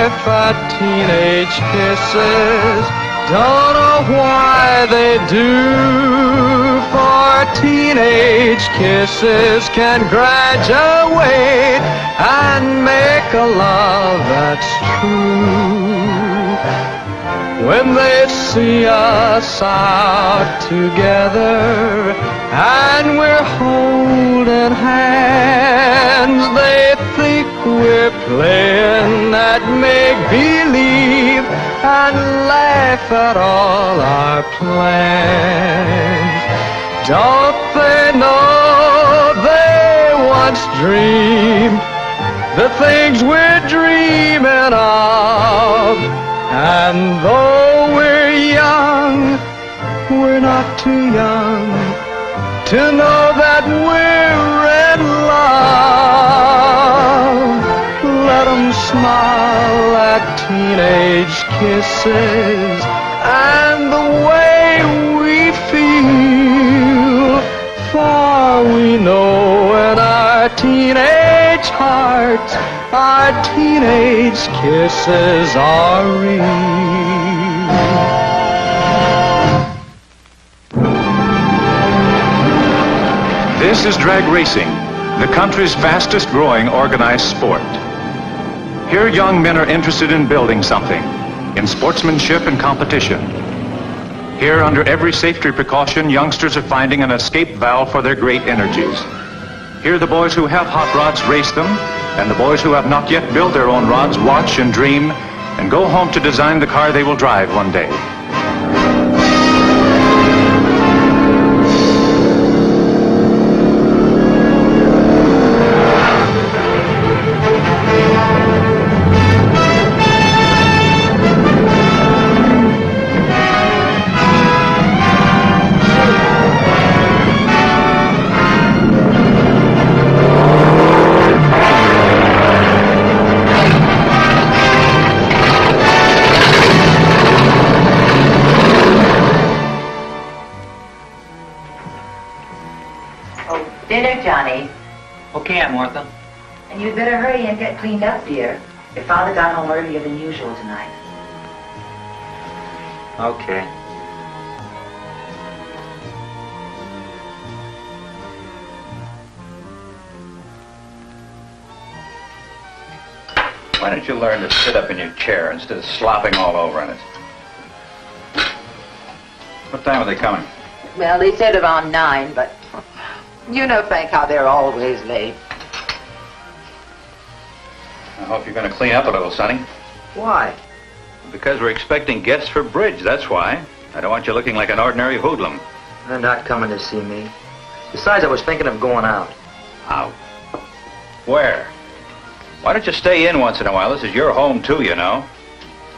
life at teenage kisses. Don't know why they do, for teenage kisses can graduate and make a love that's true. When they see us out together and we're holding hands, they think we're playing at make-believe and laugh at all our plans. Don't they know they once dreamed the things we're dreaming of? And though we're young, we're not too young to know that we're in love. Let 'em smile at teenage kisses and the way we feel, for we know in our teenage hearts our teenage kisses are real. This is drag racing, the country's fastest growing organized sport. Here young men are interested in building something, in sportsmanship and competition. Here, under every safety precaution, youngsters are finding an escape valve for their great energies. Here the boys who have hot rods race them, and the boys who have not yet built their own rods watch and dream and go home to design the car they will drive one day. Dinner, Johnny. Okay, Aunt Martha. And you'd better hurry and get cleaned up, dear. Your father got home earlier than usual tonight. Okay. Why don't you learn to sit up in your chair instead of slopping all over in it? What time are they coming? Well, they said around 9, but you know, Frank, how they're always late. I hope you're going to clean up a little, Sonny. Why? Because we're expecting guests for bridge, that's why. I don't want you looking like an ordinary hoodlum. They're not coming to see me. Besides, I was thinking of going out. Out? Where? Why don't you stay in once in a while? This is your home, too, you know.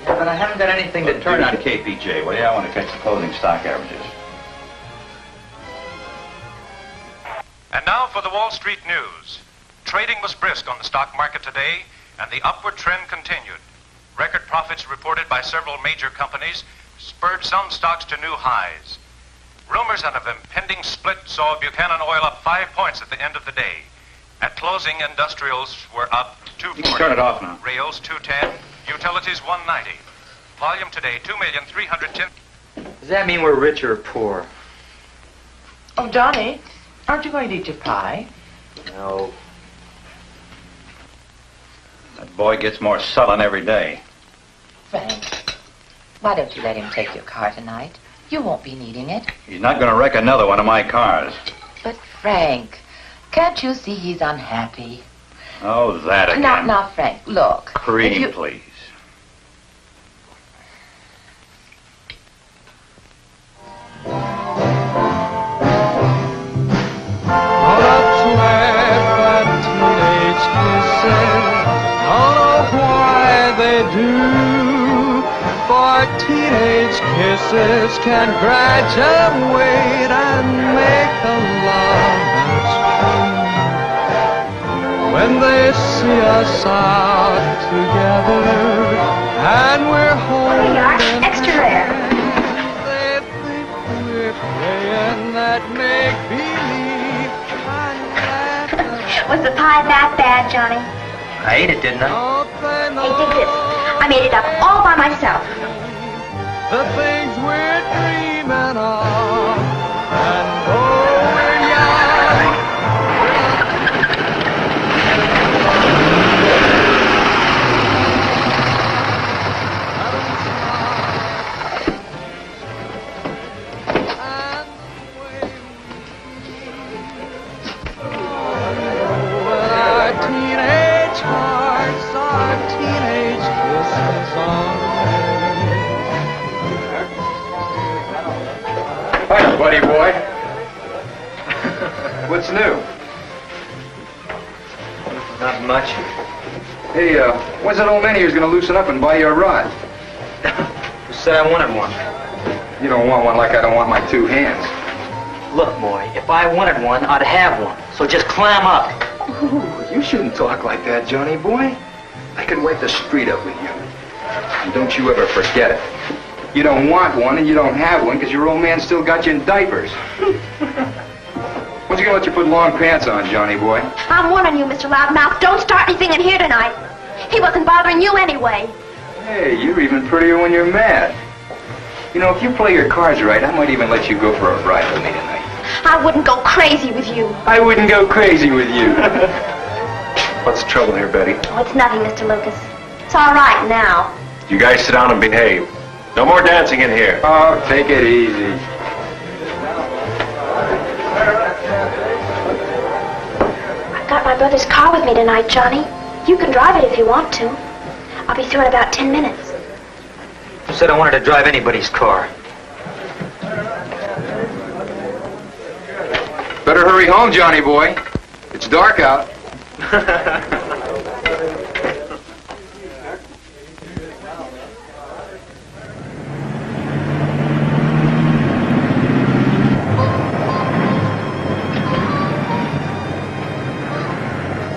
Yeah, but I haven't got anything to Turn do. on KPJ, will you? I want to catch the closing stock averages. And now for the Wall Street news. Trading was brisk on the stock market today, and the upward trend continued. Record profits reported by several major companies spurred some stocks to new highs. Rumors of an impending split saw Buchanan Oil up 5 points at the end of the day. At closing, industrials were up 240. You can turn it off now. Rails 210, utilities 190. Volume today 2,310,000. Does that mean we're rich or poor? Oh, Johnny, aren't you going to eat your pie? No. That boy gets more sullen every day. Frank, why don't you let him take your car tonight? You won't be needing it. He's not going to wreck another one of my cars. But, Frank, can't you see he's unhappy? Oh, that again. Now, Frank, look. Cream, please. Teenage kisses can graduate and make a love that's true. When they see us out together and we're holding extra rare. They think we're playing that make-believe. Was the pie that bad, Johnny? I ate it, didn't I? Hey, dig this. I made it up all by myself. The things we're dreaming of, and though we're young, our teenage hearts, our teenage kisses on. Hi, buddy boy. What's new? Not much. Hey, when's that old man here who's gonna loosen up and buy you a rod? Who said I wanted one? You don't want one like I don't want my two hands. Look, boy, if I wanted one, I'd have one. So just clam up. Ooh, you shouldn't talk like that, Johnny boy. I could wipe the street up with you. And don't you ever forget it. You don't want one and you don't have one because your old man still got you in diapers. When's he gonna let you put long pants on, Johnny boy? I'm warning you, Mr. Loudmouth. Don't start anything in here tonight. He wasn't bothering you anyway. Hey, you're even prettier when you're mad. You know, if you play your cards right, I might even let you go for a ride with me tonight. I wouldn't go crazy with you. I wouldn't go crazy with you. What's the trouble here, Betty? Oh, it's nothing, Mr. Lucas. It's all right now. You guys sit down and behave. No more dancing in here. Oh, take it easy. I've got my brother's car with me tonight, Johnny. You can drive it if you want to. I'll be through in about 10 minutes. Who said I wanted to drive anybody's car? Better hurry home, Johnny boy. It's dark out.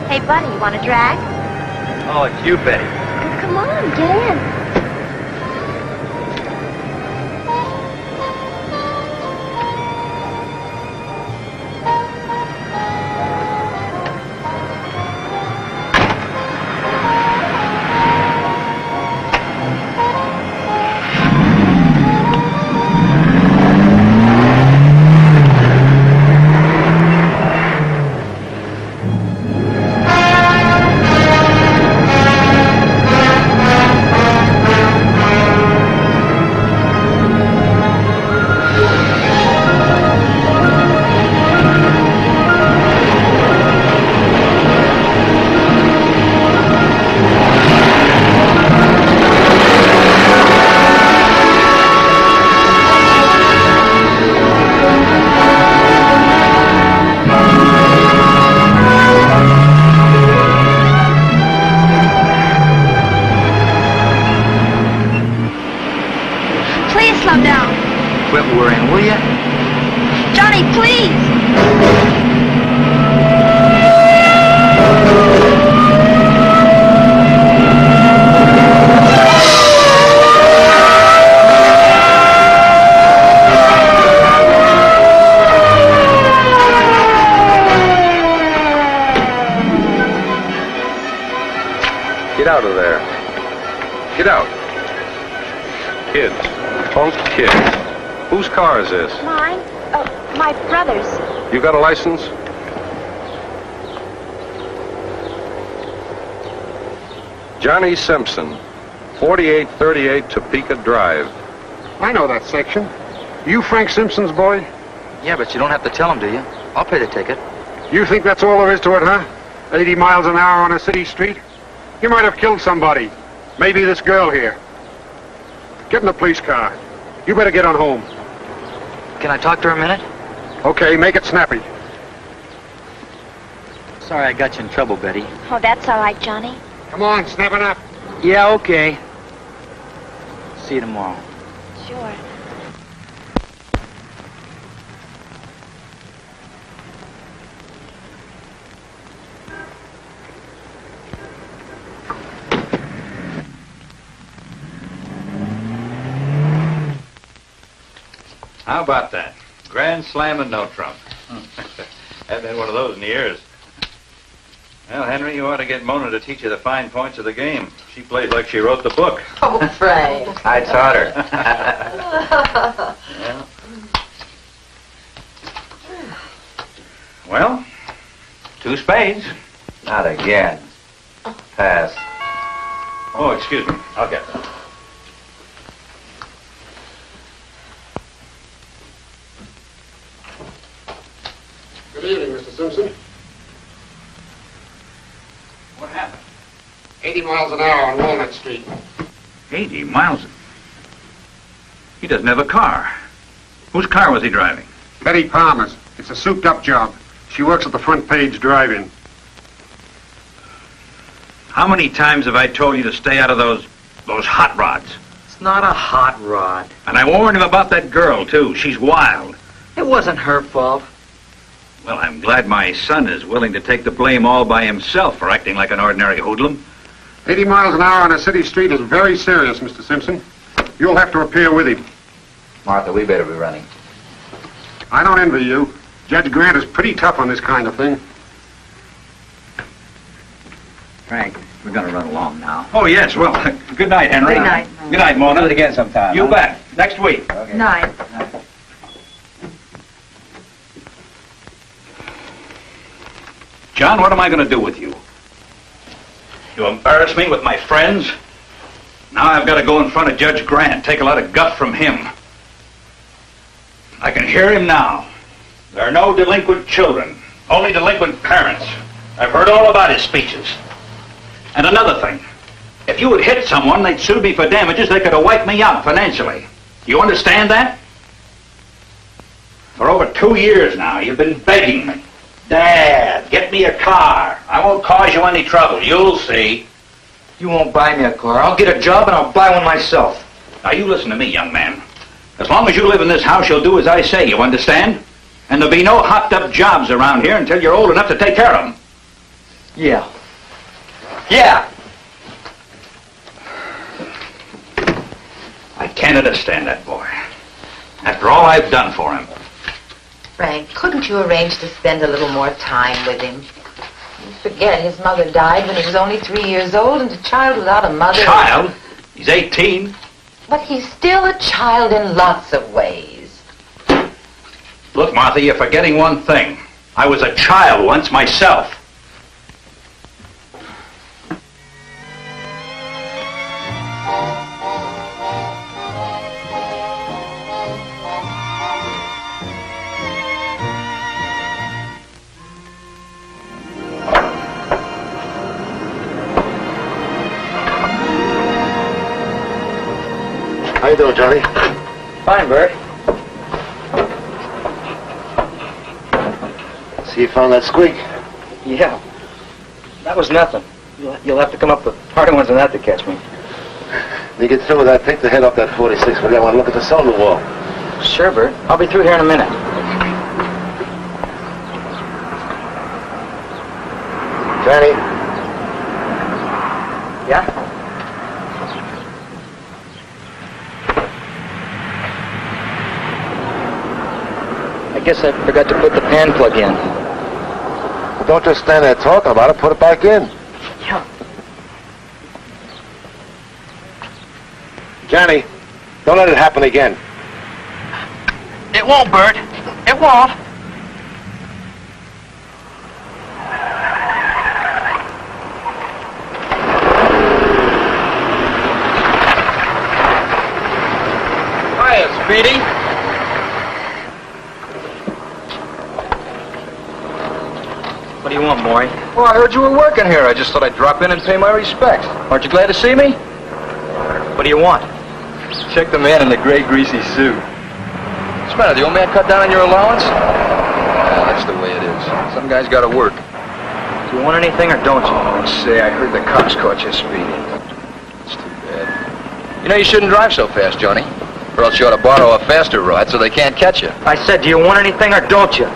Hey, buddy, you want a drag? Oh, it's you, Betty. Come on, get in. Get out of there. Get out. Kids. Both kids. Whose car is this? Mine? Oh, my brother's. You got a license? Johnny Simpson, 4838 Topeka Drive. I know that section. You Frank Simpson's boy? Yeah, but you don't have to tell him, do you? I'll pay the ticket. You think that's all there is to it, huh? 80 miles an hour on a city street? You might have killed somebody. Maybe this girl here. Get in the police car. You better get on home. Can I talk to her a minute? Okay, make it snappy. Sorry I got you in trouble, Betty. Oh, that's all right, Johnny. Come on, snap it up. Yeah, okay. See you tomorrow. Sure. How about that? Grand slam and no trump. Haven't had one of those in years. Well, Henry, you ought to get Mona to teach you the fine points of the game. She plays like she wrote the book. Oh, Frank. I taught her. Yeah. Well, 2 spades. Not again. Pass. Oh, excuse me. I'll get them. Good evening, Mr. Simpson. What happened? 80 miles an hour on Walnut Street. 80 miles. He doesn't have a car. Whose car was he driving? Betty Palmer's. It's a souped-up job. She works at the front page drive-in. How many times have I told you to stay out of those hot rods? It's not a hot rod. And I warned him about that girl, too. She's wild. It wasn't her fault. Well, I'm glad my son is willing to take the blame all by himself for acting like an ordinary hoodlum. 80 miles an hour on a city street is very serious, Mr. Simpson. You'll have to appear with him. Martha, we better be running. I don't envy you. Judge Grant is pretty tough on this kind of thing. Frank, we're going to run along now. Oh, yes. Well, good night, Henry. Good night. Good night, Mona. Do it again sometime. You huh? bet. Next week. Okay. Night. John, what am I going to do with you? You embarrass me with my friends? Now I've got to go in front of Judge Grant, take a lot of guff from him. I can hear him now. There are no delinquent children, only delinquent parents. I've heard all about his speeches. And another thing, if you had hit someone, they'd sue me for damages, they could have wiped me out financially. You understand that? For over 2 years now, you've been begging me. Dad, get me a car. I won't cause you any trouble. You'll see. You won't buy me a car. I'll get a job and I'll buy one myself. Now, you listen to me, young man. As long as you live in this house, you'll do as I say, you understand? And there'll be no hopped-up jobs around here until you're old enough to take care of them. Yeah. Yeah! I can't understand that boy. After all I've done for him. Frank, couldn't you arrange to spend a little more time with him? You forget his mother died when he was only 3 years old, and a child without a mother... Child? He's 18. But he's still a child in lots of ways. Look, Martha, you're forgetting one thing. I was a child once myself. How you doing, Johnny? Fine, Bert. See you found that squeak. Yeah. That was nothing. You'll have to come up with harder ones than that to catch me. When you get through with that, take the head off that 46. We're going to want to look at the cylinder wall. Sure, Bert. I'll be through here in a minute. Johnny? Yeah? I guess I forgot to put the pan plug in. Well, don't just stand there talking about it. Put it back in. Yeah. Johnny, don't let it happen again. It won't, Bert. It won't. Hiya, Speedy. What do you want, Maury? Well, I heard you were working here. I just thought I'd drop in and pay my respects. Aren't you glad to see me? What do you want? Check the man in the gray, greasy suit. What's the matter? The old man cut down on your allowance? That's the way it is. Some guys got to work. Do you want anything or don't you? Oh, say, I heard the cops caught you speeding. It's too bad. You know, you shouldn't drive so fast, Johnny. Or else you ought to borrow a faster rod so they can't catch you. I said, do you want anything or don't you?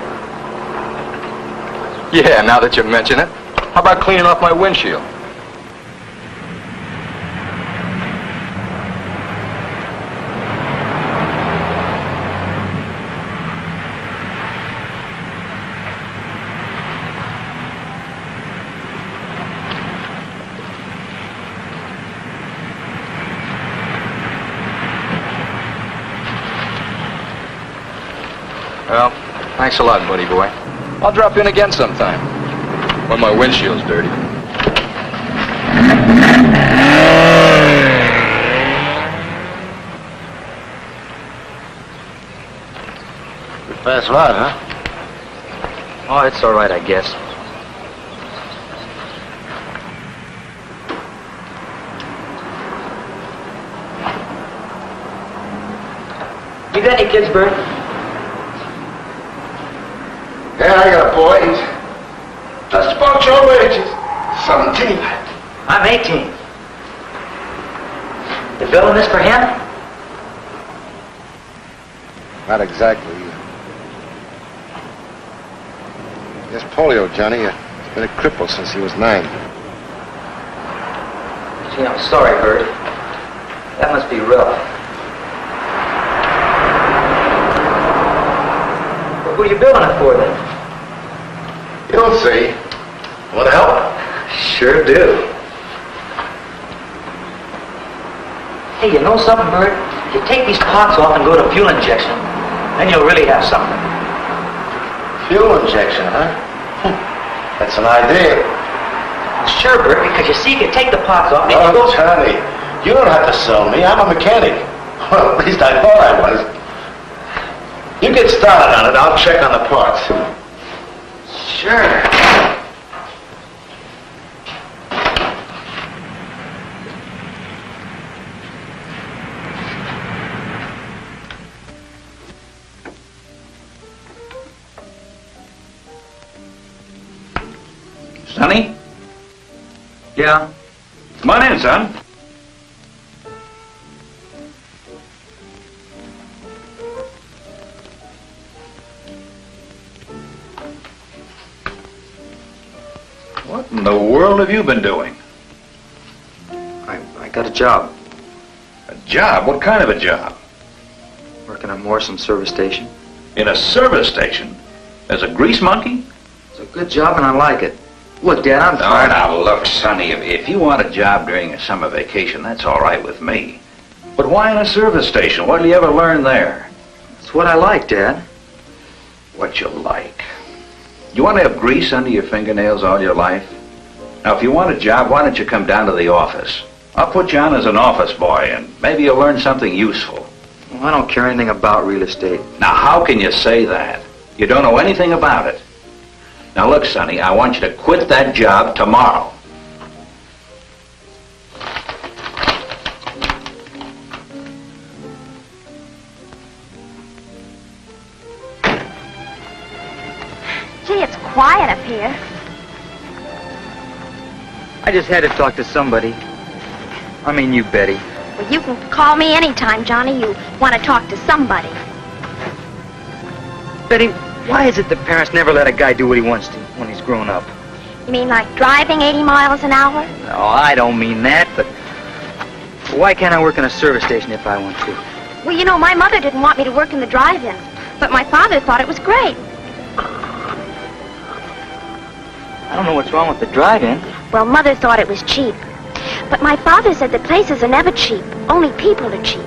Yeah, now that you mention it. How about cleaning off my windshield? Well, thanks a lot, buddy boy. I'll drop in again sometime. When my windshield's dirty. Fast ride, huh? Oh, it's all right, I guess. You got any kids, Bert? Yeah, I got a boy. He's just about your age. He's 17. I'm 18. You building this for him? Not exactly. He has polio, Johnny. He's been a cripple since he was 9. Gee, I'm sorry, Bert. That must be rough. What are you building it for, then? You'll see. Want to help? Sure do. Hey, you know something, Bert? If you take these pots off and go to fuel injection, then you'll really have something. Fuel injection, huh? That's an idea. Sure, Bert, because you see, if you take the pots off, then you go... Johnny, you don't have to sell me. I'm a mechanic. Well, at least I thought I was. You get started on it. I'll check on the parts. Sure. Sonny? Yeah? Come on in, son. What in the world have you been doing? I got a job. A job? What kind of a job? Working at Morrison's service station. In a service station? As a grease monkey? It's a good job and I like it. Look, Dad, I'm All right, now, look, Sonny, if you want a job during a summer vacation, that's all right with me. But why in a service station? What did you ever learn there? It's what I like, Dad. What you like? You want to have grease under your fingernails all your life? Now, if you want a job, why don't you come down to the office? I'll put you on as an office boy, and maybe you'll learn something useful. Well, I don't care anything about real estate. Now, how can you say that? You don't know anything about it. Now, look, Sonny, I want you to quit that job tomorrow. Gee, it's quiet up here. I just had to talk to somebody. I mean you, Betty. Well, you can call me anytime, Johnny. You want to talk to somebody. Betty, why is it that parents never let a guy do what he wants to when he's grown up? You mean like driving 80 miles an hour? No, I don't mean that, but why can't I work in a service station if I want to? Well, you know, my mother didn't want me to work in the drive-in, but my father thought it was great. I don't know what's wrong with the drive-in. Well, Mother thought it was cheap. But my father said that places are never cheap. Only people are cheap.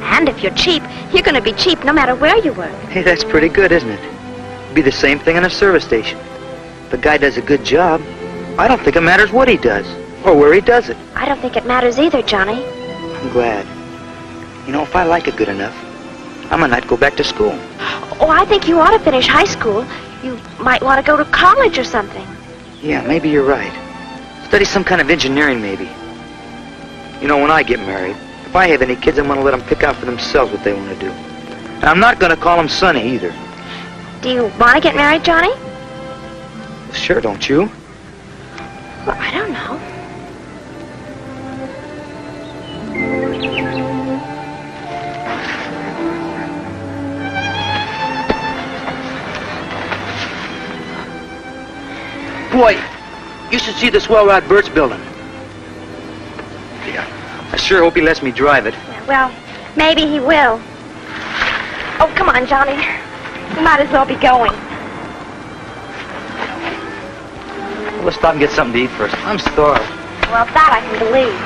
And if you're cheap, you're going to be cheap no matter where you work. Hey, that's pretty good, isn't it? Be the same thing in a service station. If a guy does a good job, I don't think it matters what he does or where he does it. I don't think it matters either, Johnny. I'm glad. You know, if I like it good enough, I might not go back to school. Oh, I think you ought to finish high school. You might want to go to college or something. Yeah, maybe you're right. Study some kind of engineering, maybe. You know, when I get married, if I have any kids, I'm going to let them pick out for themselves what they want to do. And I'm not going to call them Sonny, either. Do you want to get married, Johnny? Well, sure, don't you? Well, I don't know. Boy, you should see the swell rod Bert's building. Yeah, I sure hope he lets me drive it. Well, maybe he will. Oh, come on, Johnny. You might as well be going. Well, let's stop and get something to eat first. I'm starved. Well, that I can believe.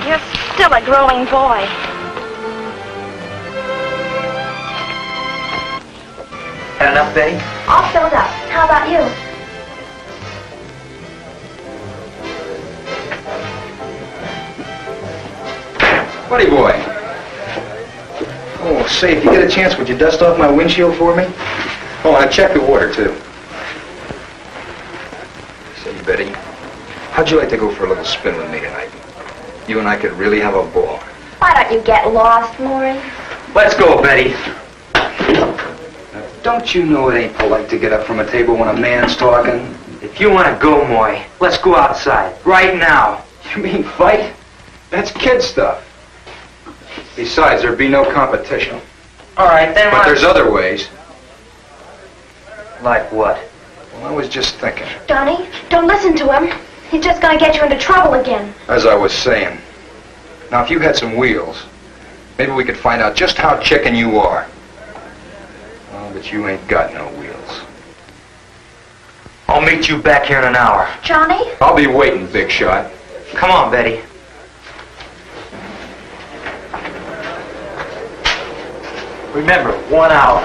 You're still a growing boy. Had enough, Betty? All filled up. How about you? Buddy boy. Oh, say, if you get a chance, would you dust off my windshield for me? Oh, and check the water, too. Say, Betty, how'd you like to go for a little spin with me tonight? You and I could really have a ball. Why don't you get lost, Maury? Let's go, Betty. Don't you know it ain't polite to get up from a table when a man's talking? If you want to go, Moy, let's go outside. Right now. You mean fight? That's kid stuff. Besides, there'd be no competition. All right, then. But there's other ways. Like what? Well, I was just thinking. Johnny, don't listen to him. He's just gonna get you into trouble again. As I was saying. Now, if you had some wheels, maybe we could find out just how chicken you are. Oh, but you ain't got no wheels. I'll meet you back here in an hour. Johnny? I'll be waiting, big shot. Come on, Betty. Remember, 1 hour.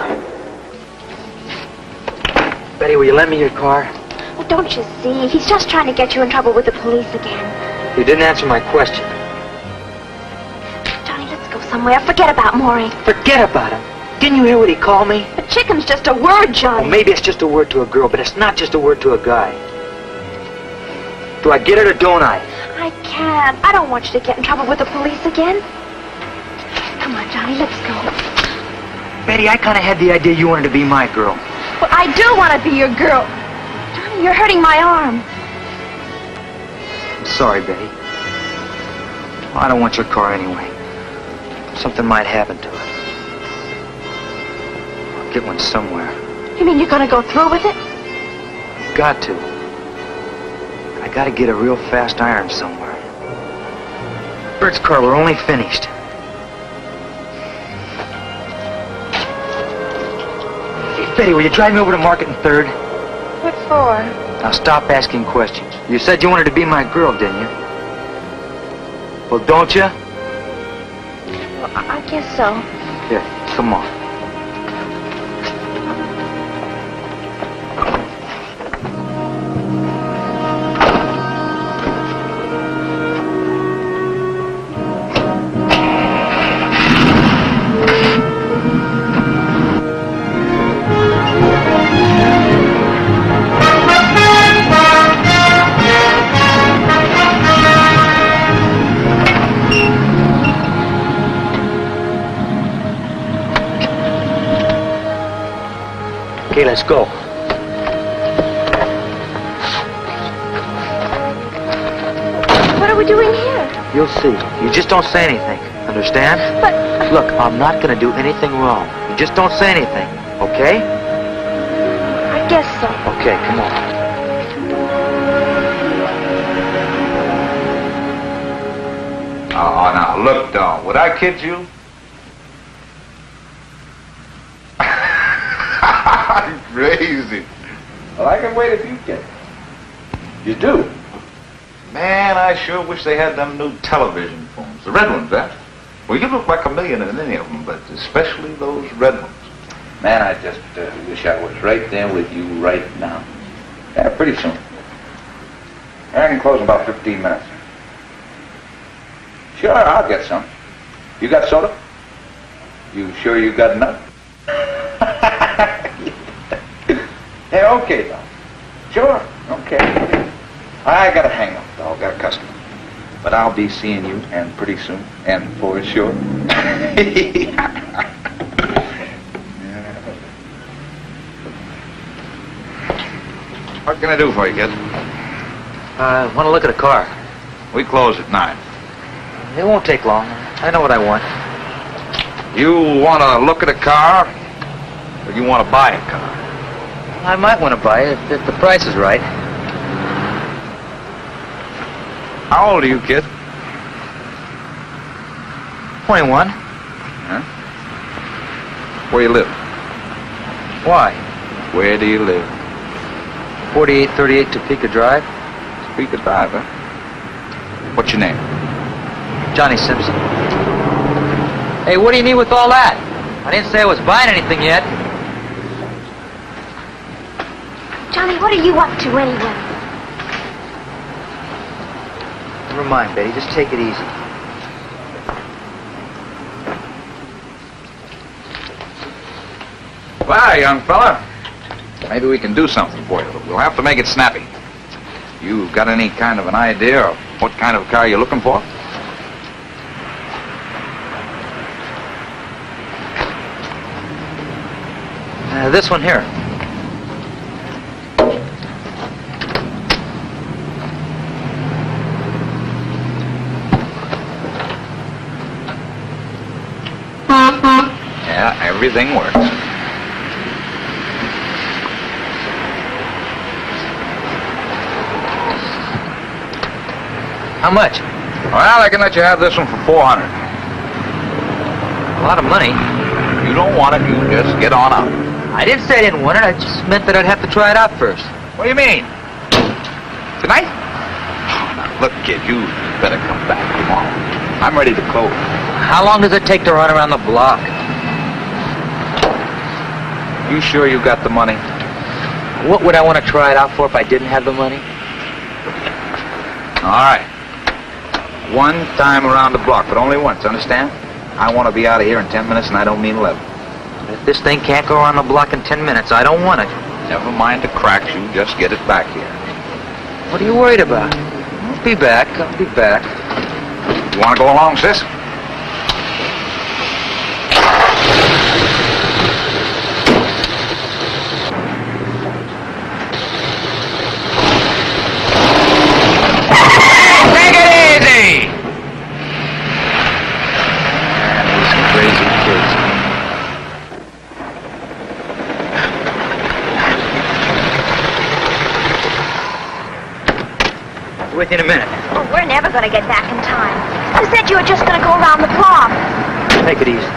Betty, will you lend me your car? Well, don't you see? He's just trying to get you in trouble with the police again. You didn't answer my question. Johnny, let's go somewhere. Forget about Maury. Forget about him. Didn't you hear what he called me? But chicken's just a word, Johnny. Well, maybe it's just a word to a girl, but it's not just a word to a guy. Do I get it or don't I? I can't. I don't want you to get in trouble with the police again. Come on, Johnny, let's go. Betty, I kind of had the idea you wanted to be my girl. Well, I do want to be your girl. Johnny, you're hurting my arm. I'm sorry, Betty. I don't want your car anyway. Something might happen to it. I'll get one somewhere. You mean you're going to go through with it? Got to. I got to get a real fast iron somewhere. Bert's car, we're only finished. Hey, Betty, will you drive me over to Market and 3rd? What for? Now stop asking questions. You said you wanted to be my girl, didn't you? Well, don't you? Well, I guess so. Here, come on. Okay, let's go. What are we doing here? You'll see. You just don't say anything. Understand? But... Look, I'm not going to do anything wrong. You just don't say anything, okay? I guess so. Okay, come on. Oh, now, look, Don, would I kid you? Crazy. Well, I can wait if you can. You do? Man, I sure wish they had them new television phones. The red ones, huh? Well, you look like a million in any of them, but especially those red ones. Man, I just wish I was right there with you right now. Yeah, pretty soon. I can close in about 15 minutes. Sure, I'll get some. You got soda? You sure you got enough? Hey, okay, though. Sure, okay. I gotta hang up, though. Got a customer. But I'll be seeing you, and pretty soon, and for sure. What can I do for you, kid? I want to look at a car. We close at 9. It won't take long. I know what I want. You want to look at a car, or you want to buy a car? I might want to buy it if the price is right. How old are you, kid? 21. Huh? Where you live? Why? Where do you live? 4838 Topeka Drive. Topeka Drive, huh? What's your name? Johnny Simpson. Hey, what do you mean with all that? I didn't say I was buying anything yet. Johnny, what are you up to anyway? Never mind, Betty. Just take it easy. Well, young fella, maybe we can do something for you, but we'll have to make it snappy. You got any kind of an idea of what kind of car you're looking for? This one here. Yeah, everything works. How much? Well, I can let you have this one for $400. A lot of money. If you don't want it, you just get on out. I didn't say I didn't want it. I just meant that I'd have to try it out first. What do you mean? Tonight? Oh, now, look, kid, you better come back tomorrow. I'm ready to close. How long does it take to run around the block? You sure you got the money? What would I want to try it out for if I didn't have the money? All right. One time around the block, but only once, understand? I want to be out of here in 10 minutes, and I don't mean 11. If this thing can't go around the block in 10 minutes, I don't want it. Never mind the cracks, you just get it back here. What are you worried about? I'll be back. I'll be back. You want to go along, sis? Take it easy! Man, these crazy kids. With you in a minute. Oh, we're never going to get back in time. You said you were just going to go around the block. Take it easy.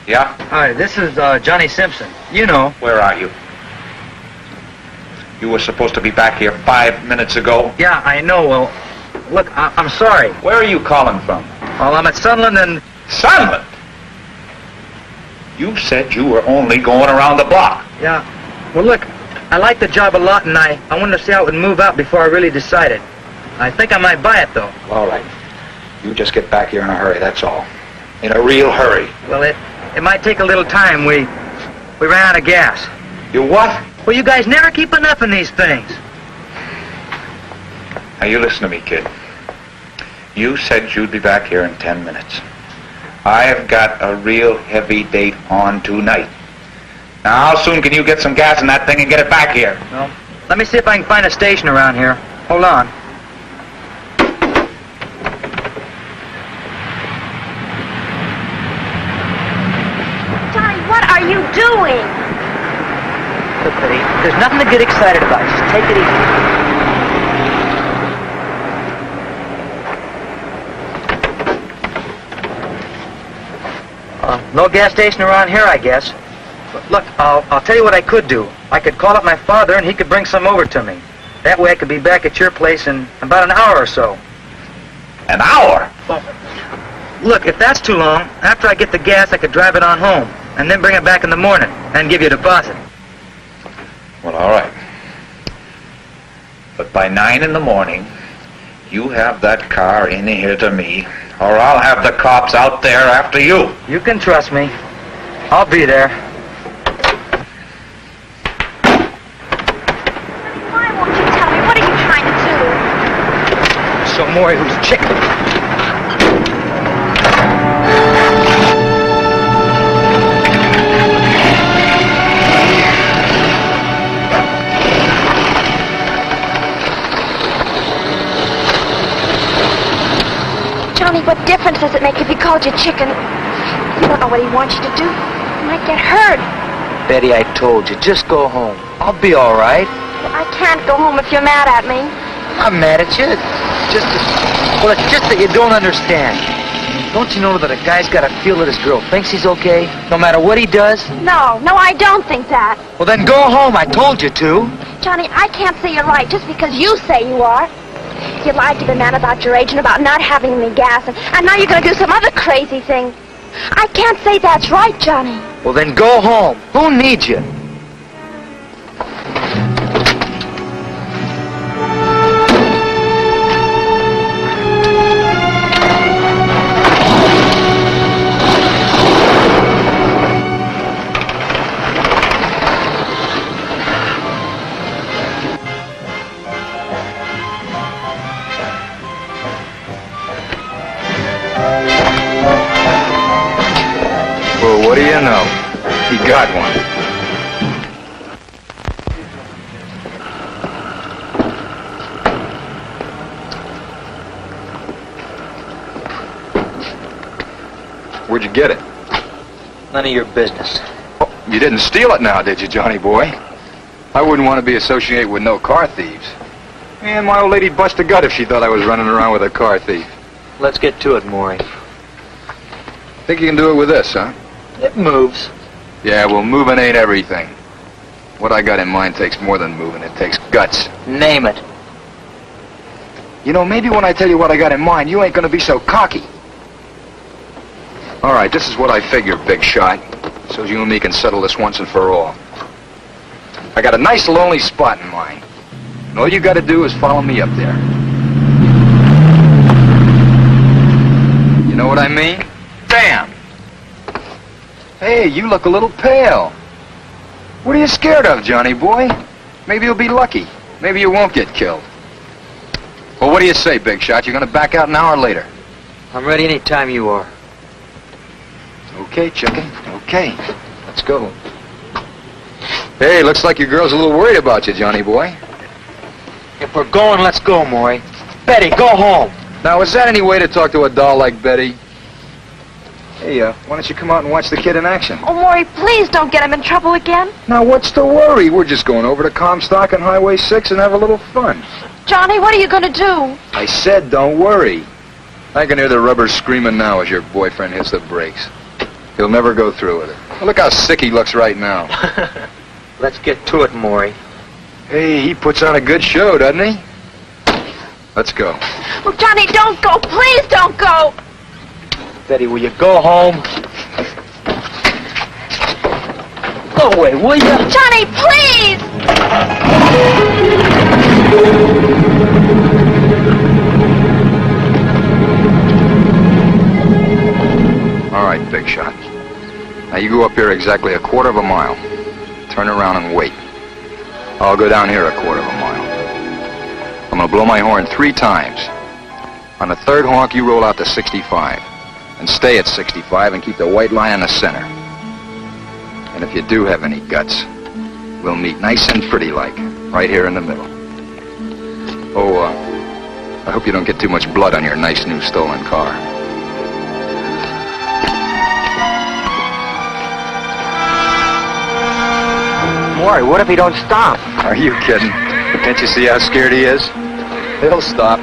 Yeah? Hi, this is Johnny Simpson. You know. Where are you? You were supposed to be back here 5 minutes ago. Yeah, I know. Well, look, I'm sorry. Where are you calling from? Well, I'm at Sunland and... Sunland? You said you were only going around the block. Yeah. Well, look, I like the job a lot, and I wanted to see how it would move out before I really decided. I think I might buy it, though. All right. You just get back here in a hurry, that's all. In a real hurry. Well, it might take a little time. We ran out of gas. You what? Well, you guys never keep enough in these things. Now, you listen to me, kid. You said you'd be back here in 10 minutes. I've got a real heavy date on tonight. Now, how soon can you get some gas in that thing and get it back here? Well, let me see if I can find a station around here. Hold on. Johnny, what are you doing? Look, Betty, there's nothing to get excited about. Just take it easy. No gas station around here, I guess. But look, I'll tell you what I could do. I could call up my father and he could bring some over to me. That way I could be back at your place in about an hour or so. An hour? Well, look, if that's too long, after I get the gas, I could drive it on home and then bring it back in the morning and give you a deposit. Well, all right. But by 9 in the morning, you have that car in here to me, or I'll have the cops out there after you. You can trust me. I'll be there. Why won't you tell me? What are you trying to do? So Maury, who's chicken? Johnny, what difference does it make if he called you chicken? You don't know what he wants you to do. You might get hurt. Betty, I told you, just go home. I'll be all right. I can't go home if you're mad at me. I'm mad at you. It's just that you don't understand. Don't you know that a guy's got to feel that his girl thinks he's okay, no matter what he does? No, I don't think that. Well, then go home. I told you to. Johnny, I can't say you're right just because you say you are. You lied to the man about your age and about not having any gas, and now you're going to do some other crazy thing. I can't say that's right, Johnny. Well, then go home. Who needs you? What do you know? He got one. Where'd you get it? None of your business. Oh, you didn't steal it now, did you, Johnny boy? I wouldn't want to be associated with no car thieves. Man, my old lady'd bust a gut if she thought I was running around with a car thief. Let's get to it, Maury. Think you can do it with this, huh? It moves. Yeah, well, moving ain't everything. What I got in mind takes more than moving. It takes guts. Name it. You know, maybe when I tell you what I got in mind, you ain't gonna be so cocky. All right, this is what I figured, big shot. So you and me can settle this once and for all. I got a nice lonely spot in mind. And all you gotta do is follow me up there. You know what I mean? Bam! Hey, you look a little pale. What are you scared of, Johnny boy? Maybe you'll be lucky. Maybe you won't get killed. Well, what do you say, big shot? You gonna back out now or later? I'm ready any time you are. Okay, chicken. Okay. Let's go. Hey, looks like your girl's a little worried about you, Johnny boy. If we're going, let's go, Maury. Betty, go home. Now, is that any way to talk to a doll like Betty? Hey, why don't you come out and watch the kid in action? Oh, Maury, please don't get him in trouble again. Now, what's the worry? We're just going over to Comstock and Highway 6 and have a little fun. Johnny, what are you going to do? I said don't worry. I can hear the rubber screaming now as your boyfriend hits the brakes. He'll never go through with it. Well, look how sick he looks right now. Let's get to it, Maury. Hey, he puts on a good show, doesn't he? Let's go. Oh, Johnny, don't go. Please don't go. Betty, will you go home? Go away, will you? Johnny, please! All right, big shot. Now you go up here exactly a quarter of a mile. Turn around and wait. I'll go down here a quarter of a mile. I'm gonna blow my horn 3 times. On the 3rd honk, you roll out to 65. And stay at 65 and keep the white line in the center. And if you do have any guts, we'll meet nice and pretty like, right here in the middle. Oh, I hope you don't get too much blood on your nice new stolen car. Maury, what if he don't stop? Are you kidding? Can't you see how scared he is? He'll stop.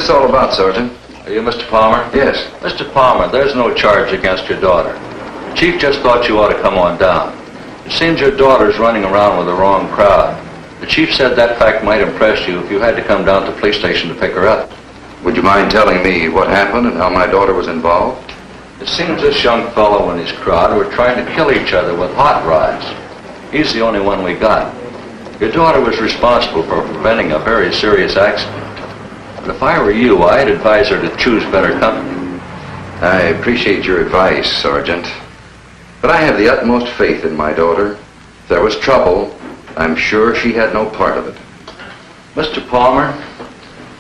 this all about, Sergeant? Are you Mr. Palmer? Yes. Mr. Palmer, there's no charge against your daughter. The chief just thought you ought to come on down. It seems your daughter's running around with the wrong crowd. The chief said that fact might impress you if you had to come down to the police station to pick her up. Would you mind telling me what happened and how my daughter was involved? It seems this young fellow and his crowd were trying to kill each other with hot rods. He's the only one we got. Your daughter was responsible for preventing a very serious accident. But if I were you, I'd advise her to choose better company. I appreciate your advice, Sergeant. But I have the utmost faith in my daughter. If there was trouble, I'm sure she had no part of it. Mr. Palmer,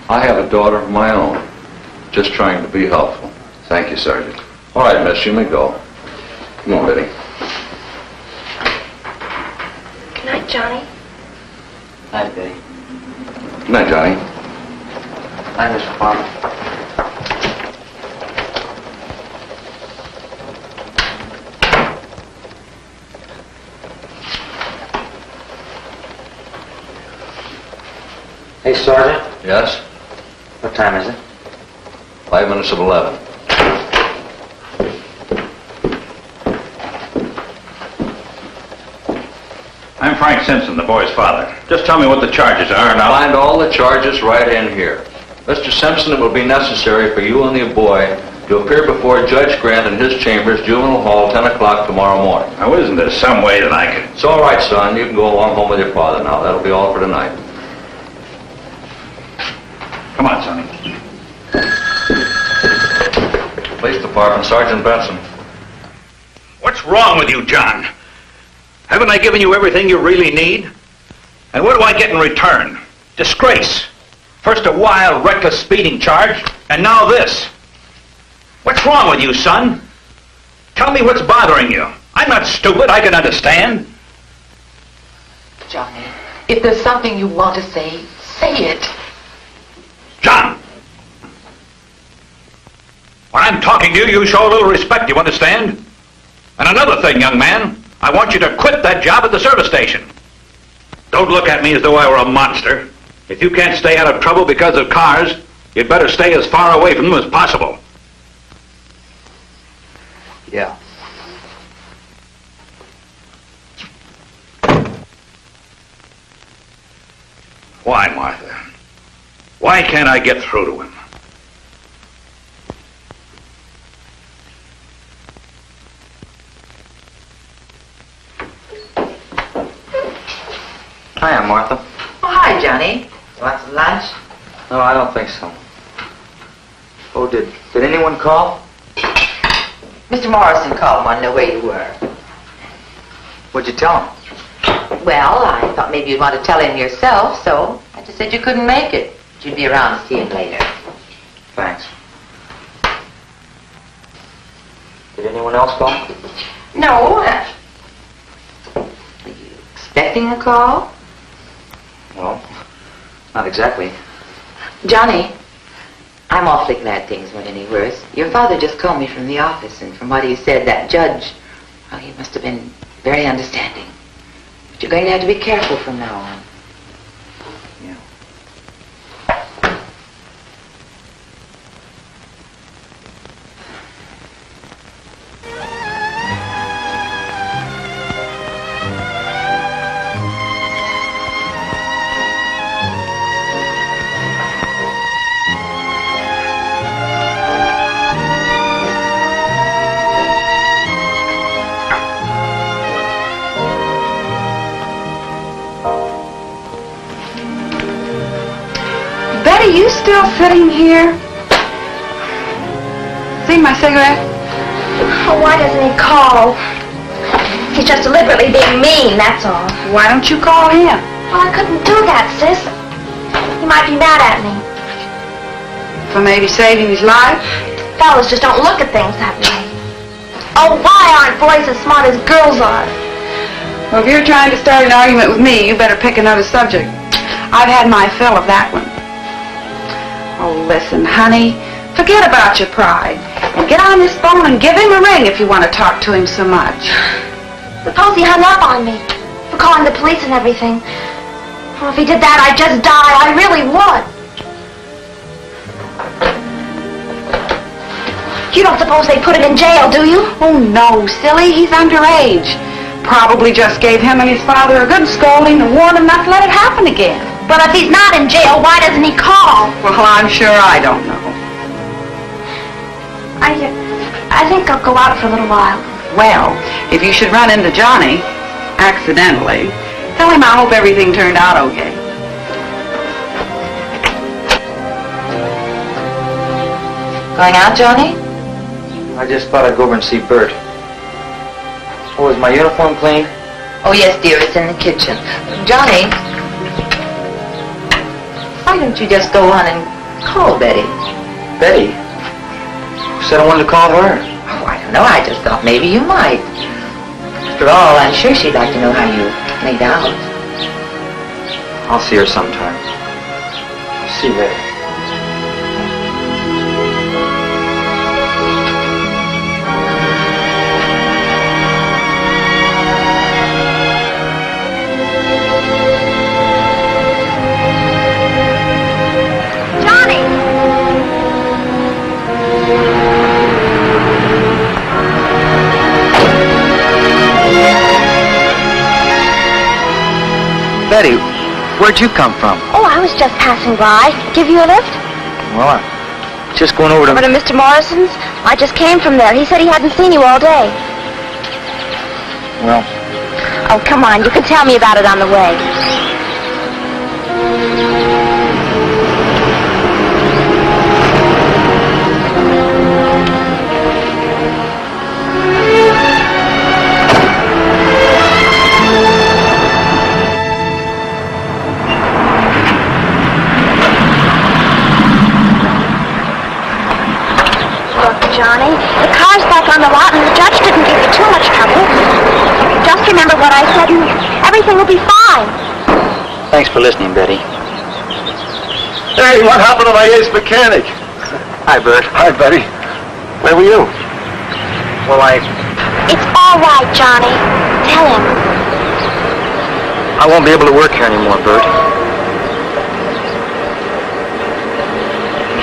I have a daughter of my own. Just trying to be helpful. Thank you, Sergeant. All right, miss, you may go. Come on, Betty. Good night, Johnny. Hi, Betty. Good night, Johnny. Hi, Mr. Palmer. Hey, Sergeant. Yes? What time is it? 5 minutes of 11. I'm Frank Simpson, the boy's father. Just tell me what the charges are, and I'll Find all the charges right in here. Mr. Simpson, it will be necessary for you and the boy to appear before Judge Grant in his chambers, Juvenile Hall, 10 o'clock tomorrow morning. Now, isn't there some way that I can... It's all right, son. You can go along home with your father now. That'll be all for tonight. Come on, Sonny. Police Department, Sergeant Benson. What's wrong with you, John? Haven't I given you everything you really need? And what do I get in return? Disgrace. First a wild, reckless speeding charge, and now this. What's wrong with you, son? Tell me what's bothering you. I'm not stupid. I can understand. Johnny, if there's something you want to say, say it. John! When I'm talking to you, you show a little respect, you understand? And another thing, young man, I want you to quit that job at the service station. Don't look at me as though I were a monster. If you can't stay out of trouble because of cars, you'd better stay as far away from them as possible. Yeah. Why, Martha? Why can't I get through to him? Hiya, Martha. Oh, hi, Johnny. Want some lunch? No, I don't think so. Oh, did anyone call? Mr. Morrison called, wanted to know where you were. What'd you tell him? Well, I thought maybe you'd want to tell him yourself, so I just said you couldn't make it. You'd be around to see him later. Thanks. Did anyone else call? No. Were you expecting a call? Well, not exactly. Johnny, I'm awfully glad things weren't any worse. Your father just called me from the office, and from what he said, that judge, well, he must have been very understanding. But you're going to have to be careful from now on. Yeah. Are you still sitting here? See my cigarette? Oh, why doesn't he call? He's just deliberately being mean, that's all. Why don't you call him? Well, I couldn't do that, sis. He might be mad at me. For maybe saving his life? Fellas just don't look at things that way. Oh, why aren't boys as smart as girls are? Well, if you're trying to start an argument with me, you better pick another subject. I've had my fill of that one. Oh, listen, honey, forget about your pride. And get on this phone and give him a ring if you want to talk to him so much. Suppose he hung up on me for calling the police and everything. Well, if he did that, I'd just die. I really would. You don't suppose they put him in jail, do you? Oh, no, silly. He's underage. Probably just gave him and his father a good scolding and warned him not to let it happen again. But if he's not in jail, why doesn't he call? Well, I'm sure I don't know. I think I'll go out for a little while. Well, if you should run into Johnny, accidentally, tell him I hope everything turned out okay. Going out, Johnny? I just thought I'd go over and see Bert. Oh, is my uniform clean? Oh, yes, dear, it's in the kitchen. Johnny, why don't you just go on and call Betty? Betty? Who said I wanted to call her? Oh, I don't know. I just thought maybe you might. After all, I'm sure she'd like to know how you made out. I'll see her sometime. See you later. Betty, where'd you come from? Oh, I was just passing by. Give you a lift? Well, I'm just going over to... Over to Mr. Morrison's? I just came from there. He said he hadn't seen you all day. Well... Oh, come on. You can tell me about it on the way. Johnny, the car's back on the lot and the judge didn't give you too much trouble. Just remember what I said and everything will be fine. Thanks for listening, Betty. Hey, what happened to my ace mechanic? Hi, Bert. Hi, Betty. Where were you? Well, It's all right, Johnny. Tell him. I won't be able to work here anymore, Bert.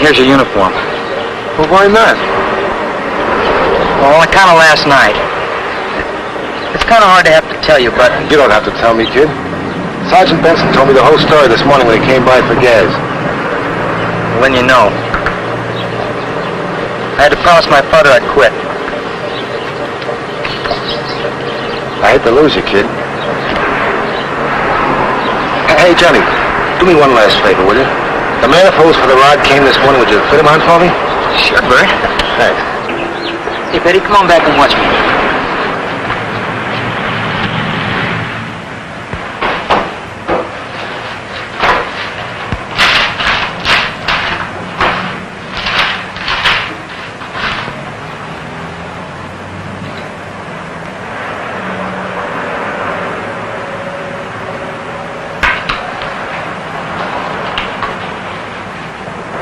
Here's your uniform. Well, why not? Well, on account of last night. It's kind of hard to have to tell you, but... You don't have to tell me, kid. Sergeant Benson told me the whole story this morning when he came by for gas. When you know. I had to promise my father I'd quit. I hate to lose you, kid. Hey, Johnny, do me one last favor, will you? The manifolds for the rod came this morning. Would you fit them on for me? Sure, Bert. Thanks. Hey, Betty, come on back and watch me.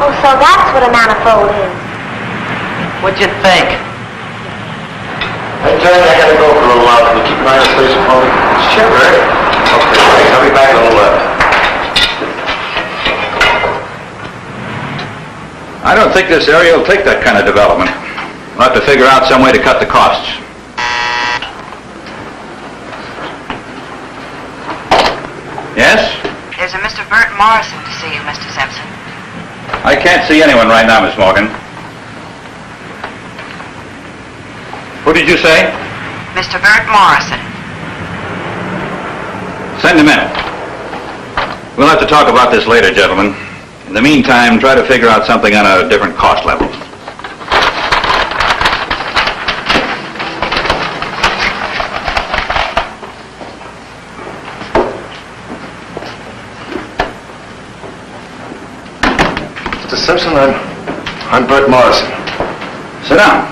Oh, so that's what a manifold is. What'd you think? Hey, Johnny, I gotta go for a little while. Can you keep an eye on the station for me? Sure, Bert. Okay, thanks. I'll be back in a little while. I don't think this area will take that kind of development. We'll have to figure out some way to cut the costs. Yes? There's a Mr. Bert Morrison to see you, Mr. Simpson. I can't see anyone right now, Miss Morgan. Who did you say? Mr. Bert Morrison. Send him in. We'll have to talk about this later, gentlemen. In the meantime, try to figure out something on a different cost level. Mr. Simpson, I'm Bert Morrison. Sit down.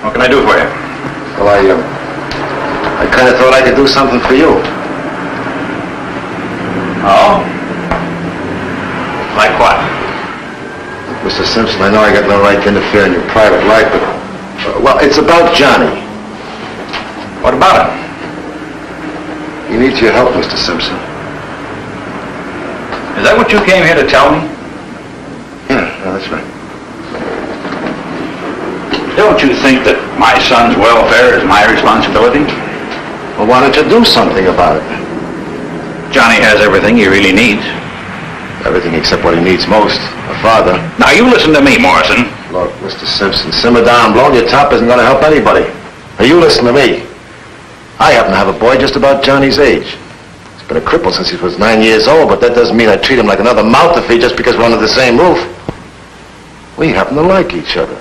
What can I do for you? Well, I kind of thought I could do something for you. Oh? Like what? Mr. Simpson, I know I got no right to interfere in your private life, but, well, it's about Johnny. What about him? He needs your help, Mr. Simpson. Is that what you came here to tell me? Yeah. Yeah, that's right. Don't you think that my son's welfare is my responsibility? Well, why don't you do something about it? Johnny has everything he really needs. Everything except what he needs most. A father. Now, you listen to me, Morrison. Look, Mr. Simpson, simmer down. Blowing your top isn't going to help anybody. Now, you listen to me. I happen to have a boy just about Johnny's age. He's been a cripple since he was 9 years old, but that doesn't mean I treat him like another mouth to feed just because we're under the same roof. We happen to like each other.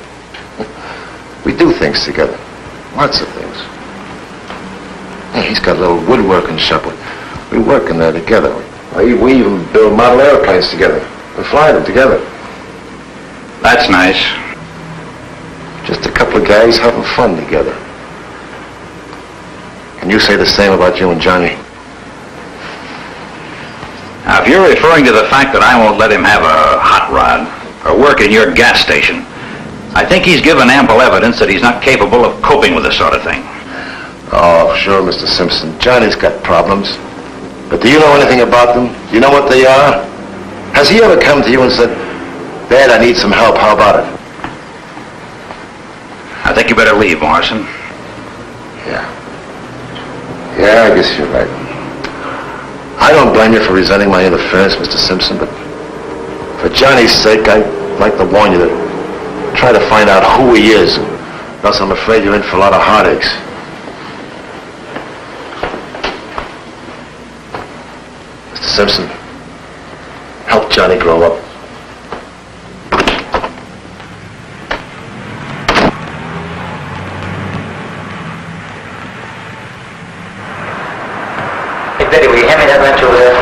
We do things together. Lots of things. Yeah, he's got a little woodworking shop. We work in there together. We even build model airplanes together and fly them together. That's nice. Just a couple of guys having fun together. Can you say the same about you and Johnny? Now, if you're referring to the fact that I won't let him have a hot rod or work in your gas station, I think he's given ample evidence that he's not capable of coping with this sort of thing. Oh, sure, Mr. Simpson. Johnny's got problems. But do you know anything about them? Do you know what they are? Has he ever come to you and said, Dad, I need some help. How about it? I think you better leave, Morrison. Yeah. Yeah, I guess you're right. I don't blame you for resenting my interference, Mr. Simpson, but for Johnny's sake, I'd like to warn you to try to find out who he is. Else I'm afraid you're in for a lot of heartaches. Mr. Simpson, help Johnny grow up. Hey, Betty, will you hand me that wrench over there?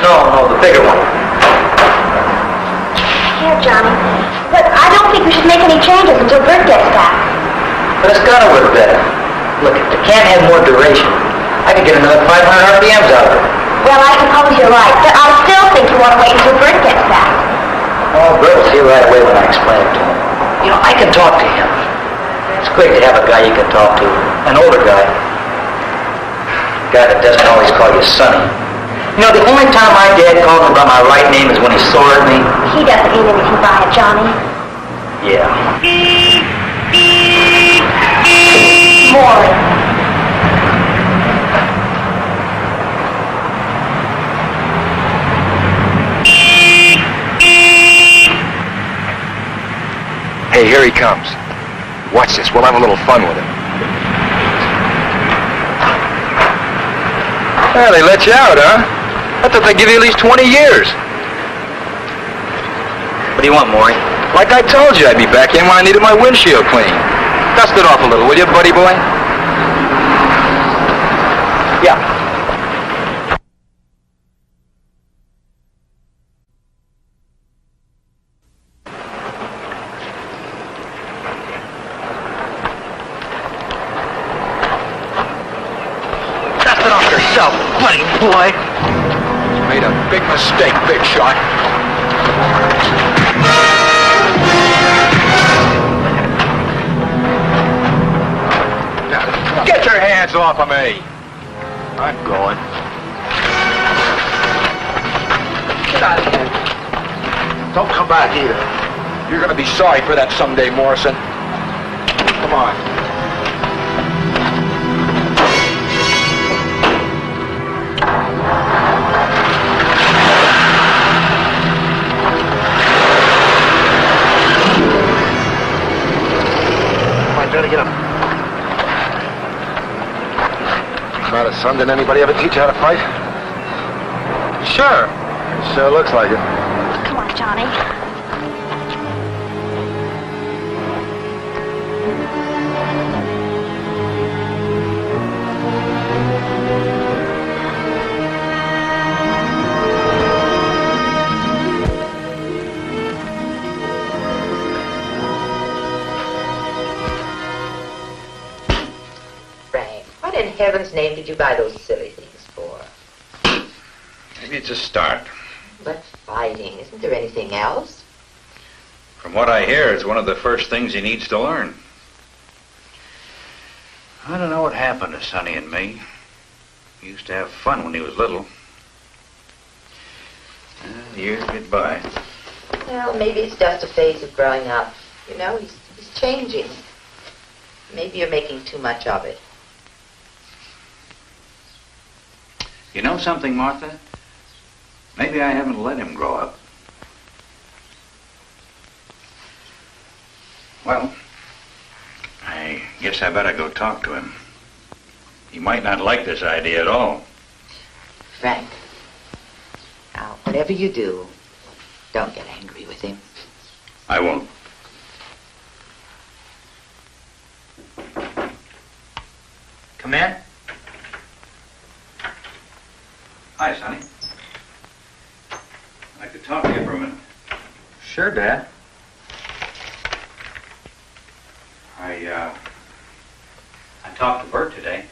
No, the bigger one. Here, Johnny. But I don't think we should make any changes until Bert gets back. But it's gotta work better. Look, if the can had more duration, I could get another 500 RPMs out of it. Well, I suppose you're right, but I still think you want to wait until Bert gets back. Oh, Bert will see right away when I explain it to him. You know, I can talk to him. It's great to have a guy you can talk to. An older guy. A guy that doesn't always call you Sonny. You know, the only time my dad called me by my right name is when he swore at me. He doesn't mean anything by it, Johnny. Yeah. Maury. Hey, here he comes. Watch this. We'll have a little fun with him. Well, they let you out, huh? I thought they'd give you at least 20 years. What do you want, Maury? Like I told you, I'd be back in when I needed my windshield cleaned. Dust it off a little, will you, buddy boy? Yeah. Buddy boy. You made a big mistake, big shot. Now, get your hands off of me. I'm going. Get out of here. Don't come back either. You're going to be sorry for that someday, Morrison. Come on. Better get up. Matter, son, did anybody ever teach you how to fight? Sure. Sure looks like it. Come on, Johnny. What in heaven's name did you buy those silly things for? Maybe it's a start. But fighting, isn't there anything else? From what I hear, it's one of the first things he needs to learn. I don't know what happened to Sonny and me. He used to have fun when he was little. Years get by. Well, maybe it's just a phase of growing up. You know, he's changing. Maybe you're making too much of it. You know something, Martha? Maybe I haven't let him grow up. Well, I guess I better go talk to him. He might not like this idea at all. Frank, now, whatever you do, don't get angry with him. I won't. Come in. Hi, Sonny. I could talk to you for a minute. Sure, Dad. I talked to Bert today.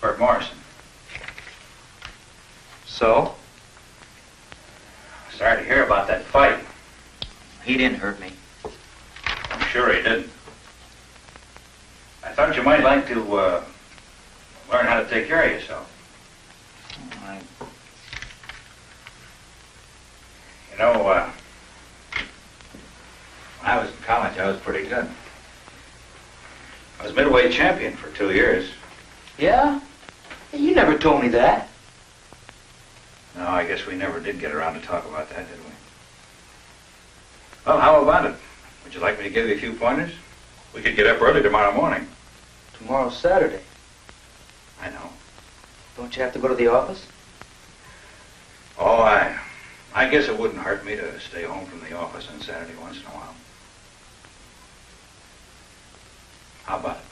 Bert Morrison. So? Sorry to hear about that fight. He didn't hurt me. I'm sure he didn't. I thought you might like to learn how to take care of yourself. You know, when I was in college, I was pretty good. I was middleweight champion for 2 years. Yeah? You never told me that. No, I guess we never did get around to talk about that, did we? Well, how about it? Would you like me to give you a few pointers? We could get up early tomorrow morning. Tomorrow's Saturday. I know. Don't you have to go to the office? Oh, I guess it wouldn't hurt me to stay home from the office on Saturday once in a while. How about it?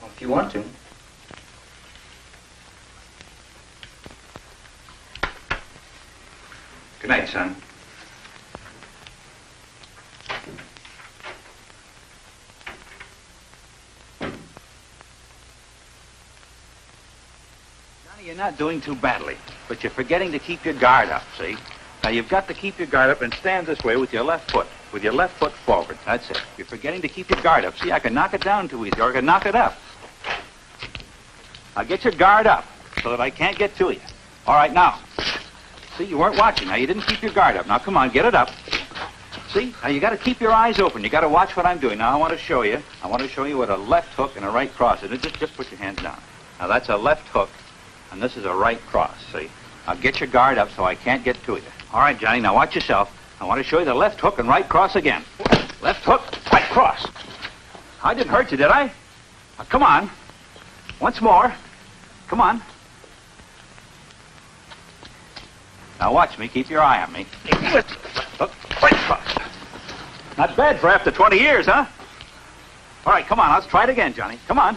Well, if you want to. Good night, son. Johnny, you're not doing too badly, but you're forgetting to keep your guard up, see? Now, you've got to keep your guard up and stand this way with your left foot. With your left foot forward. That's it. You're forgetting to keep your guard up. See, I can knock it down too easy, or I can knock it up. Now, get your guard up so that I can't get to you. All right, now. See, you weren't watching. Now, you didn't keep your guard up. Now, come on, get it up. See? Now, you got to keep your eyes open. You got to watch what I'm doing. Now, I want to show you what a left hook and a right cross is. Just put your hands down. Now, that's a left hook, and this is a right cross, see? Now, get your guard up so I can't get to you. All right, Johnny, now watch yourself. I want to show you the left hook and right cross again. Left hook, right cross. I didn't hurt you, did I? Now, come on. Once more. Come on. Now watch me. Keep your eye on me. Left hook, right cross. Not bad for after 20 years, huh? All right, come on. Let's try it again, Johnny. Come on.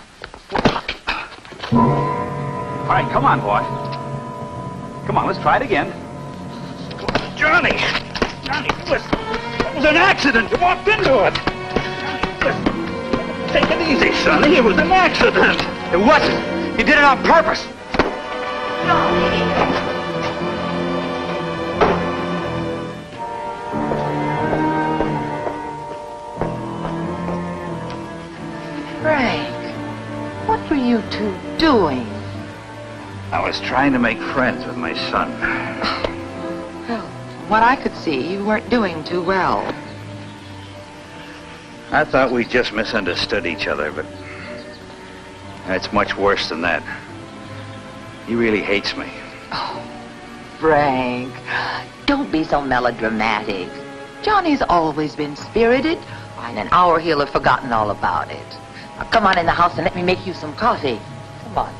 All right, come on, boy. Come on, let's try it again. Johnny! Johnny, listen. It was an accident. You walked into it. Listen. Take it easy, Sonny. It was an accident. It wasn't. You did it on purpose. Frank, what were you two doing? I was trying to make friends with my son. Well, from what I could see, you weren't doing too well. I thought we just misunderstood each other, but it's much worse than that. He really hates me. Oh, Frank, don't be so melodramatic. Johnny's always been spirited. Why, in an hour he'll have forgotten all about it. Now, come on in the house and let me make you some coffee. Come on.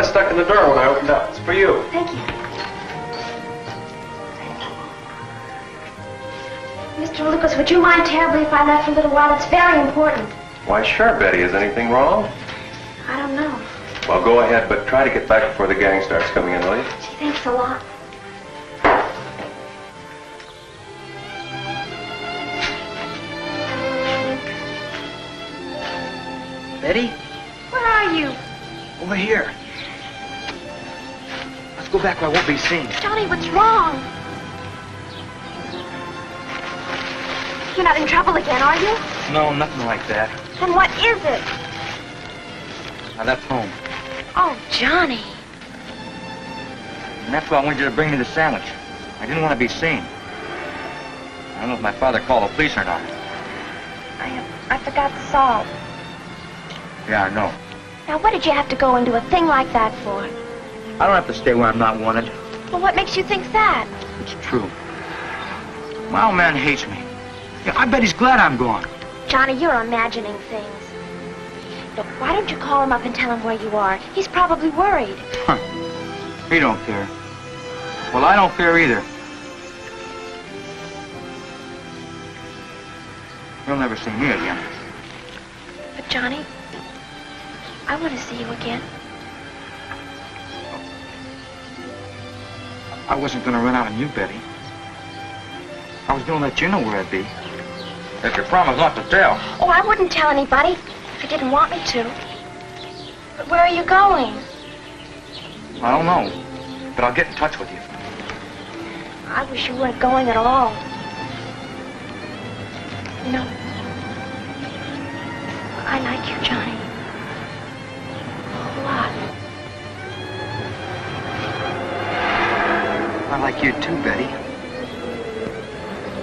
Stuck in the door when I opened up. It's for you. Thank you. Mr. Lucas, would you mind terribly if I left for a little while? It's very important. Why, sure, Betty. Is anything wrong? I don't know. Well, go ahead, but try to get back before the gang starts coming in, will you? Gee, thanks a lot. Betty? Where are you? Over here. Let's go back where I won't be seen. Johnny, what's wrong? You're not in trouble again, are you? No, nothing like that. Then what is it? I left home. Oh, Johnny. And that's why I wanted you to bring me the sandwich. I didn't want to be seen. I don't know if my father called the police or not. I forgot the salt. Yeah, I know. Now, what did you have to go and do a thing like that for? I don't have to stay where I'm not wanted. Well, what makes you think that? It's true. My old man hates me. Yeah, I bet he's glad I'm gone. Johnny, you're imagining things. Look, why don't you call him up and tell him where you are? He's probably worried. Huh. He don't care. Well, I don't care either. He'll never see me again. But, Johnny, I want to see you again. I wasn't going to run out on you, Betty. I was going to let you know where I'd be. If you promise not to tell. Oh, I wouldn't tell anybody if you didn't want me to. But where are you going? I don't know, but I'll get in touch with you. I wish you weren't going at all. You know, I like you, Johnny. A whole lot. I like you too, Betty.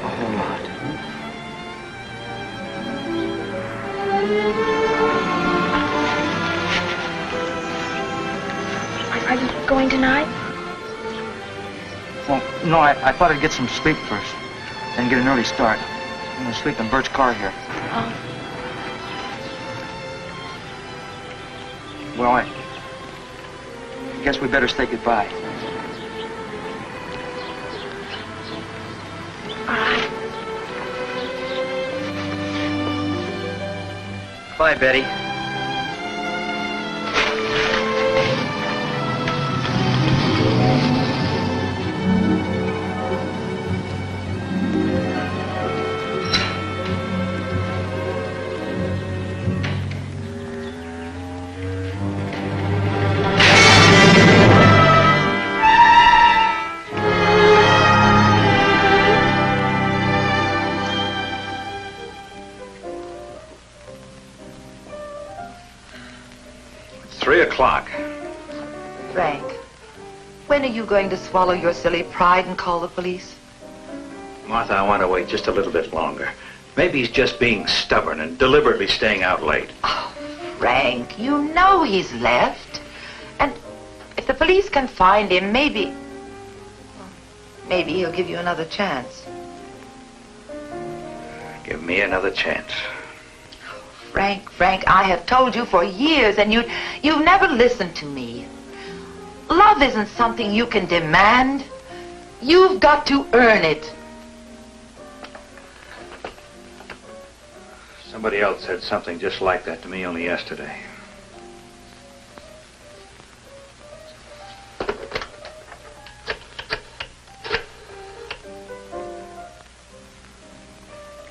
A whole lot. Are you going tonight? Well, no, I thought I'd get some sleep first, then get an early start. I'm going to sleep in Bert's car here. Oh. Well, I guess we better say goodbye. All right. Bye, Betty. Frank, when are you going to swallow your silly pride and call the police? Martha, I want to wait just a little bit longer. Maybe he's just being stubborn and deliberately staying out late. Oh, Frank, you know he's left. And if the police can find him, maybe he'll give you another chance. Give me another chance. Frank, I have told you for years, and you've never listened to me. Love isn't something you can demand. You've got to earn it. Somebody else said something just like that to me only yesterday.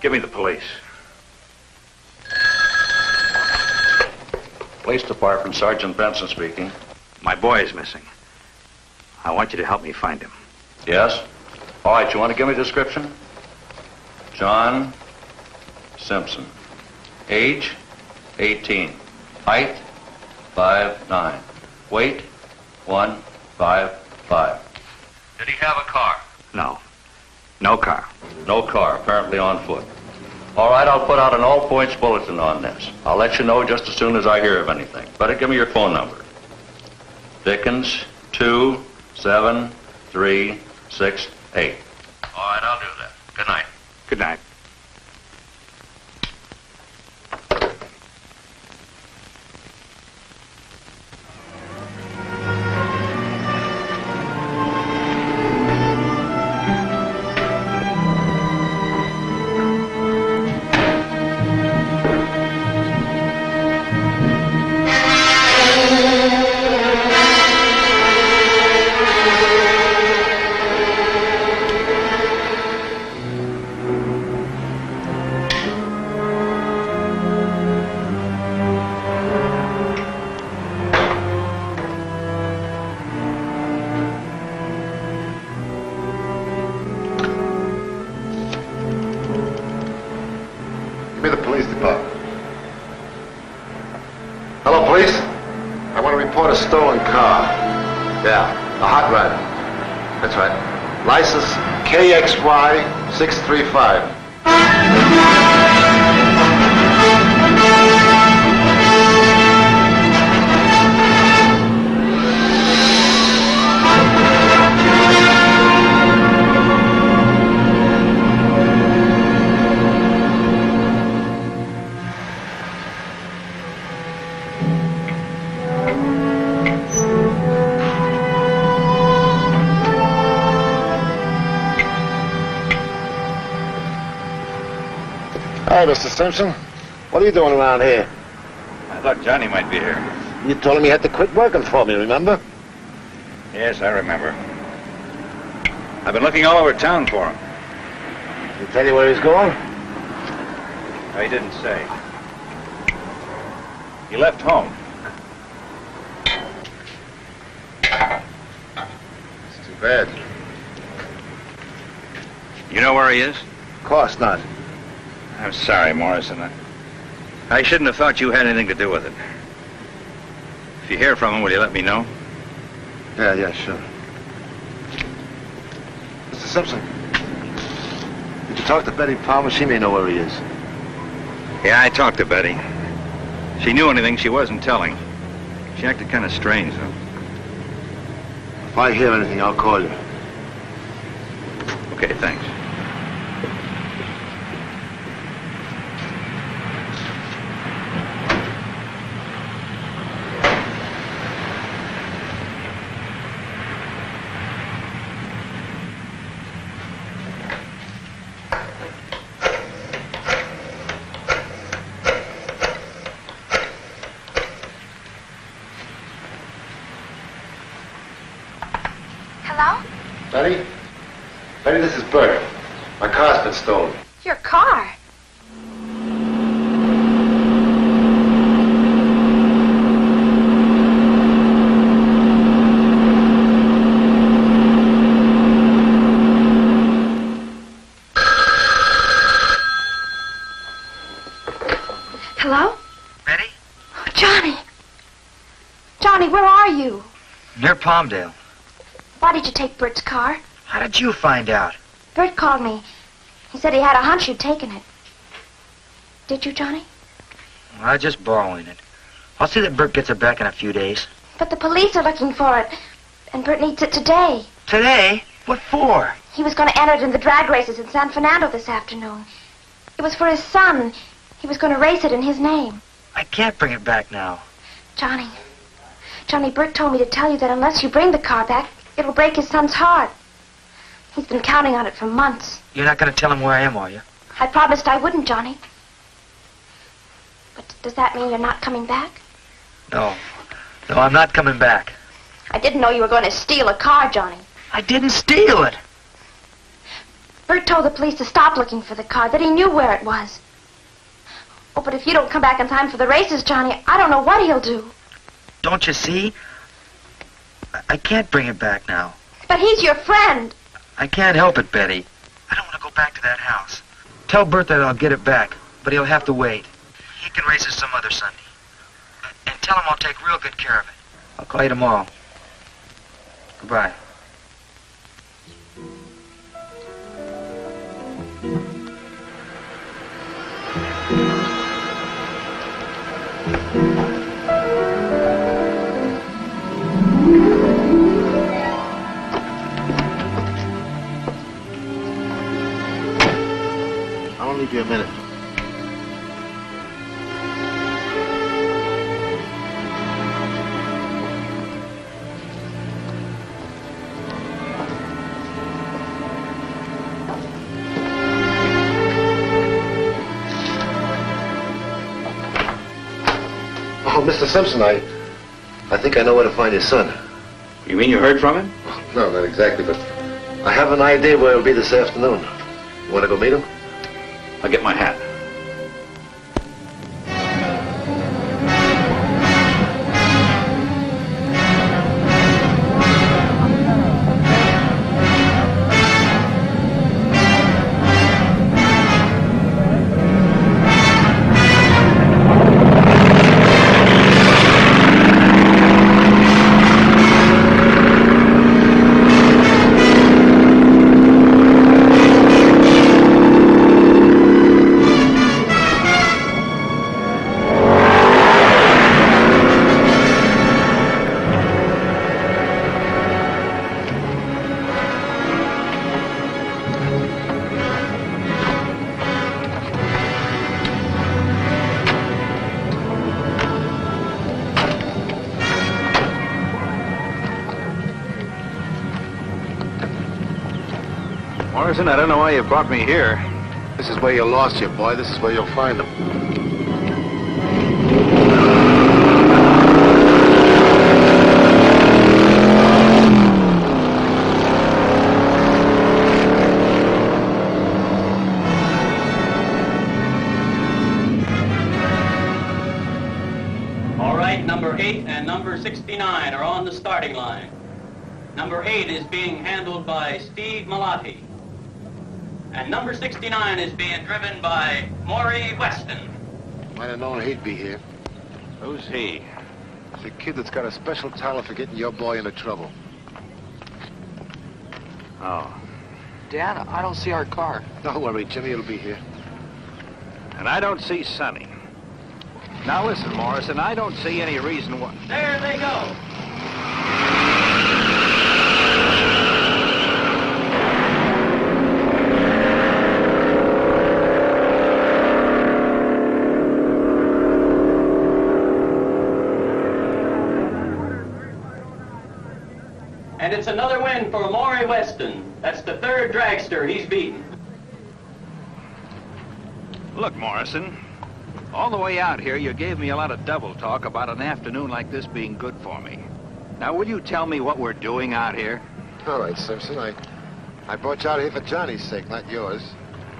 Give me the police. Police Department, Sergeant Benson speaking. My boy is missing. I want you to help me find him. Yes? All right, you want to give me a description? John Simpson. Age, 18. Height, 5'9". Weight, 155. Did he have a car? No. No car. No car, apparently on foot. All right, I'll put out an all-points bulletin on this. I'll let you know just as soon as I hear of anything. Better give me your phone number. Dickens 27368. All right, I'll do that. Good night. Good night. Yeah, a hot rod. That's right. License KXY 635. Hi, Mr. Simpson. What are you doing around here? I thought Johnny might be here. You told him you had to quit working for me, remember? Yes, I remember. I've been looking all over town for him. Did he tell you where he's going? No, he didn't say. He left home. It's too bad. You know where he is? Of course not. I'm sorry, Morrison. I shouldn't have thought you had anything to do with it. If you hear from him, will you let me know? Yeah, sure. Mr. Simpson, did you talk to Betty Palmer? She may know where he is. Yeah, I talked to Betty. She knew anything she wasn't telling. She acted kind of strange, though. If I hear anything, I'll call you. Okay, thanks. Betty? Betty, this is Bert. My car's been stolen. Your car? Hello? Betty? Johnny! Johnny, where are you? Near Palmdale. Why did you take Bert's car? How did you find out? Bert called me. He said he had a hunch you'd taken it. Did you, Johnny? Well, I'm just borrowing it. I'll see that Bert gets it back in a few days. But the police are looking for it, and Bert needs it today. Today? What for? He was going to enter it in the drag races in San Fernando this afternoon. It was for his son. He was going to race it in his name. I can't bring it back now. Johnny, Bert told me to tell you that unless you bring the car back, it'll break his son's heart. He's been counting on it for months. You're not going to tell him where I am, are you? I promised I wouldn't, Johnny. But does that mean you're not coming back? No, I'm not coming back. I didn't know you were going to steal a car, Johnny. I didn't steal it. Bert told the police to stop looking for the car, that he knew where it was. Oh, but if you don't come back in time for the races, Johnny, I don't know what he'll do. Don't you see? I can't bring it back now. But he's your friend. I can't help it, Betty. I don't want to go back to that house. Tell Bert that I'll get it back, but he'll have to wait. He can race it some other Sunday. And tell him I'll take real good care of it. I'll call you tomorrow. Goodbye. I'll leave you a minute. Oh, Mr. Simpson, I think I know where to find your son. You mean you heard from him? No, not exactly, but I have an idea where he'll be this afternoon. You want to go meet him? I'll get my hat. Morrison, I don't know why you brought me here. This is where you lost your boy. This is where you'll find him. All right, number 8 and number 69 are on the starting line. Number 8 is being handled by Steve Malati. And number 69 is being driven by Maury Weston. Might have known he'd be here. Who's he? He's a kid that's got a special talent for getting your boy into trouble. Oh. Dad, I don't see our car. Don't worry, Jimmy, it'll be here. And I don't see Sonny. Now listen, Morrison, I don't see any reason why... There they go. And it's another win for Maury Weston. That's the 3rd dragster he's beaten. Look, Morrison, all the way out here, you gave me a lot of double talk about an afternoon like this being good for me. Now, will you tell me what we're doing out here? All right, Simpson, I brought you out here for Johnny's sake, not yours.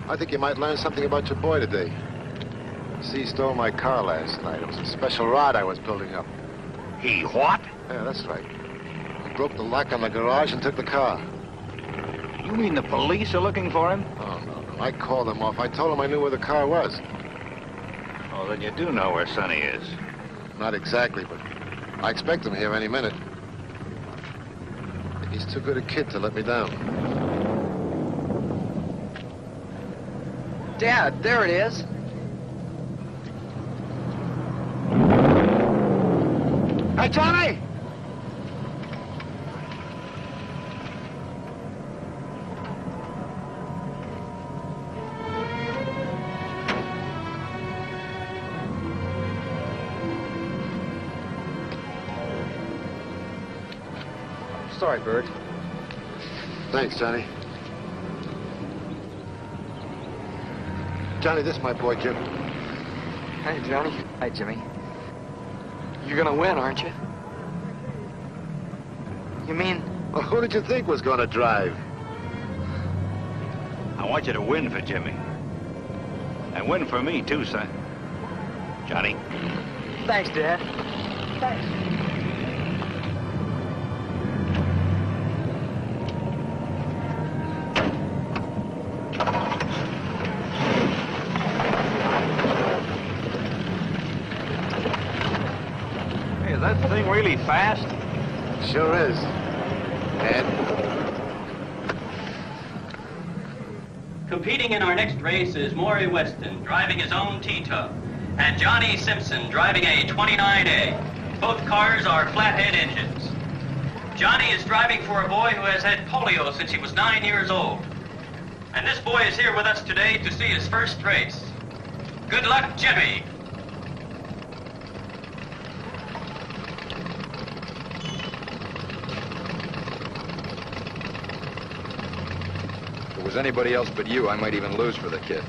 I think you might learn something about your boy today. See, he stole my car last night. It was a special rod I was building up. He what? Yeah, that's right. He broke the lock on the garage and took the car. You mean the police are looking for him? Oh, no. I called them off. I told them I knew where the car was. Oh, then you do know where Sonny is. Not exactly, but I expect him here any minute. He's too good a kid to let me down. Dad, there it is. Hey, Johnny! Sorry, Bert. Thanks, Johnny. Johnny, this is my boy, Jim. Hey, Johnny. Hi, Jimmy. You're gonna win, aren't you? You mean... Well, who did you think was gonna drive? I want you to win for Jimmy. And win for me, too, son. Johnny. Thanks, Dad. Thanks. Is that thing really fast? Sure is. Ed? Competing in our next race is Maury Weston, driving his own T-Tub, and Johnny Simpson, driving a 29A. Both cars are flathead engines. Johnny is driving for a boy who has had polio since he was 9 years old. And this boy is here with us today to see his first race. Good luck, Jimmy. If it was anybody else but you, I might even lose for the kid.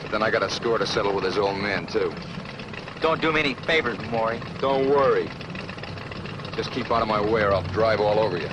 But then I got a score to settle with his old man, too. Don't do me any favors, Maury. Don't worry. Just keep out of my way or I'll drive all over you.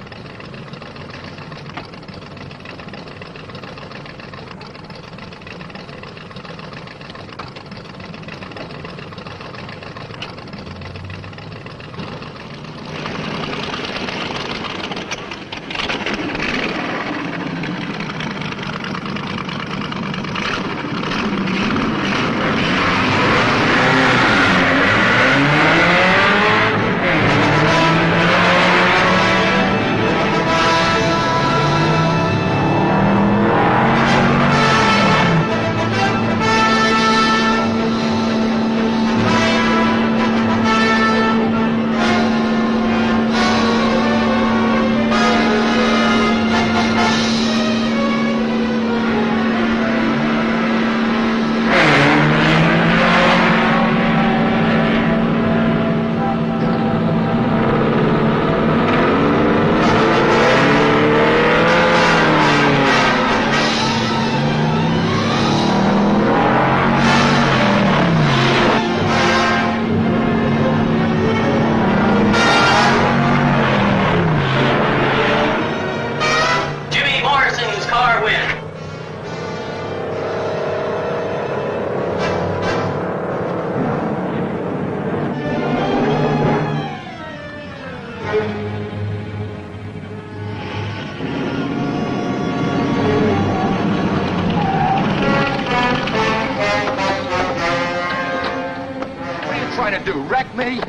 wreck me?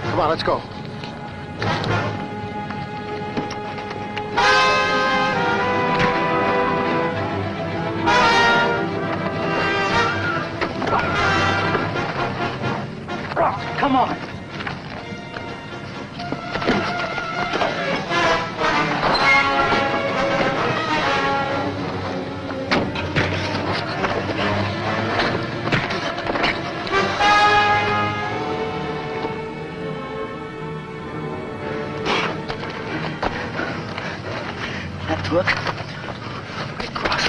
Come on, let's go. Come on. Left hook. Right across.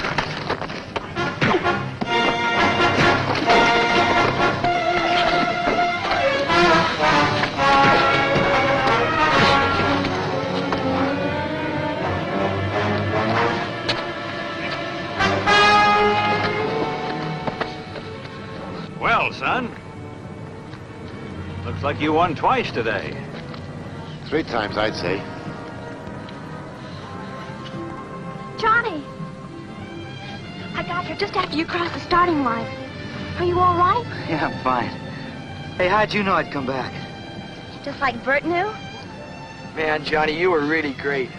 Well, son. Looks like you won twice today. 3 times, I'd say. Johnny! I got here just after you crossed the starting line. Are you all right? Yeah, I'm fine. Hey, how'd you know I'd come back? Just like Bert knew? Man, Johnny, you were really great.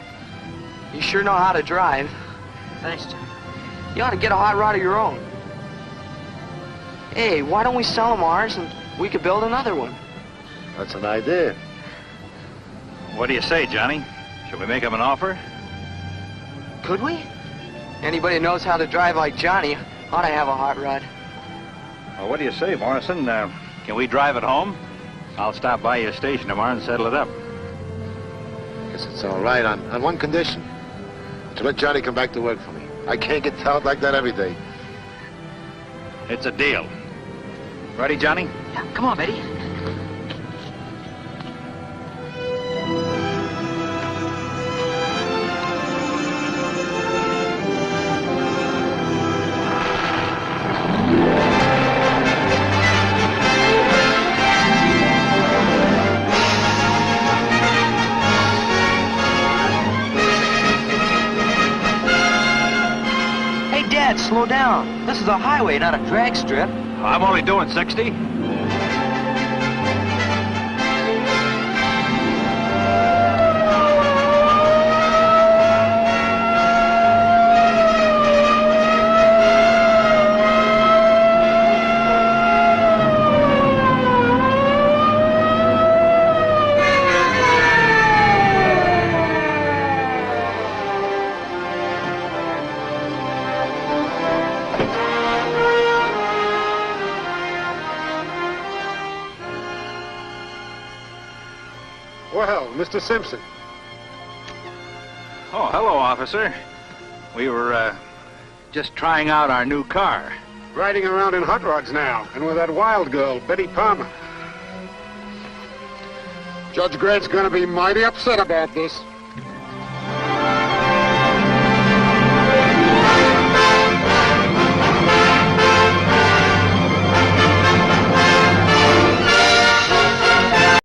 You sure know how to drive. Thanks, Johnny. You ought to get a hot rod of your own. Hey, why don't we sell them ours and we could build another one? That's an idea. What do you say, Johnny? Shall we make him an offer? Could we? Anybody who knows how to drive like Johnny ought to have a hot rod. Well, what do you say, Morrison? Can we drive it home? I'll stop by your station tomorrow and settle it up. Guess it's all right on one condition. To let Johnny come back to work for me. I can't get talent like that every day. It's a deal. Ready, Johnny? Yeah, come on, Betty. Hey, Dad, slow down. This is a highway, not a drag strip. I'm only doing 60. Well, Mr. Simpson. Oh, hello, officer. We were, just trying out our new car. Riding around in hot rods now, and with that wild girl, Betty Palmer. Judge Grant's gonna be mighty upset about this.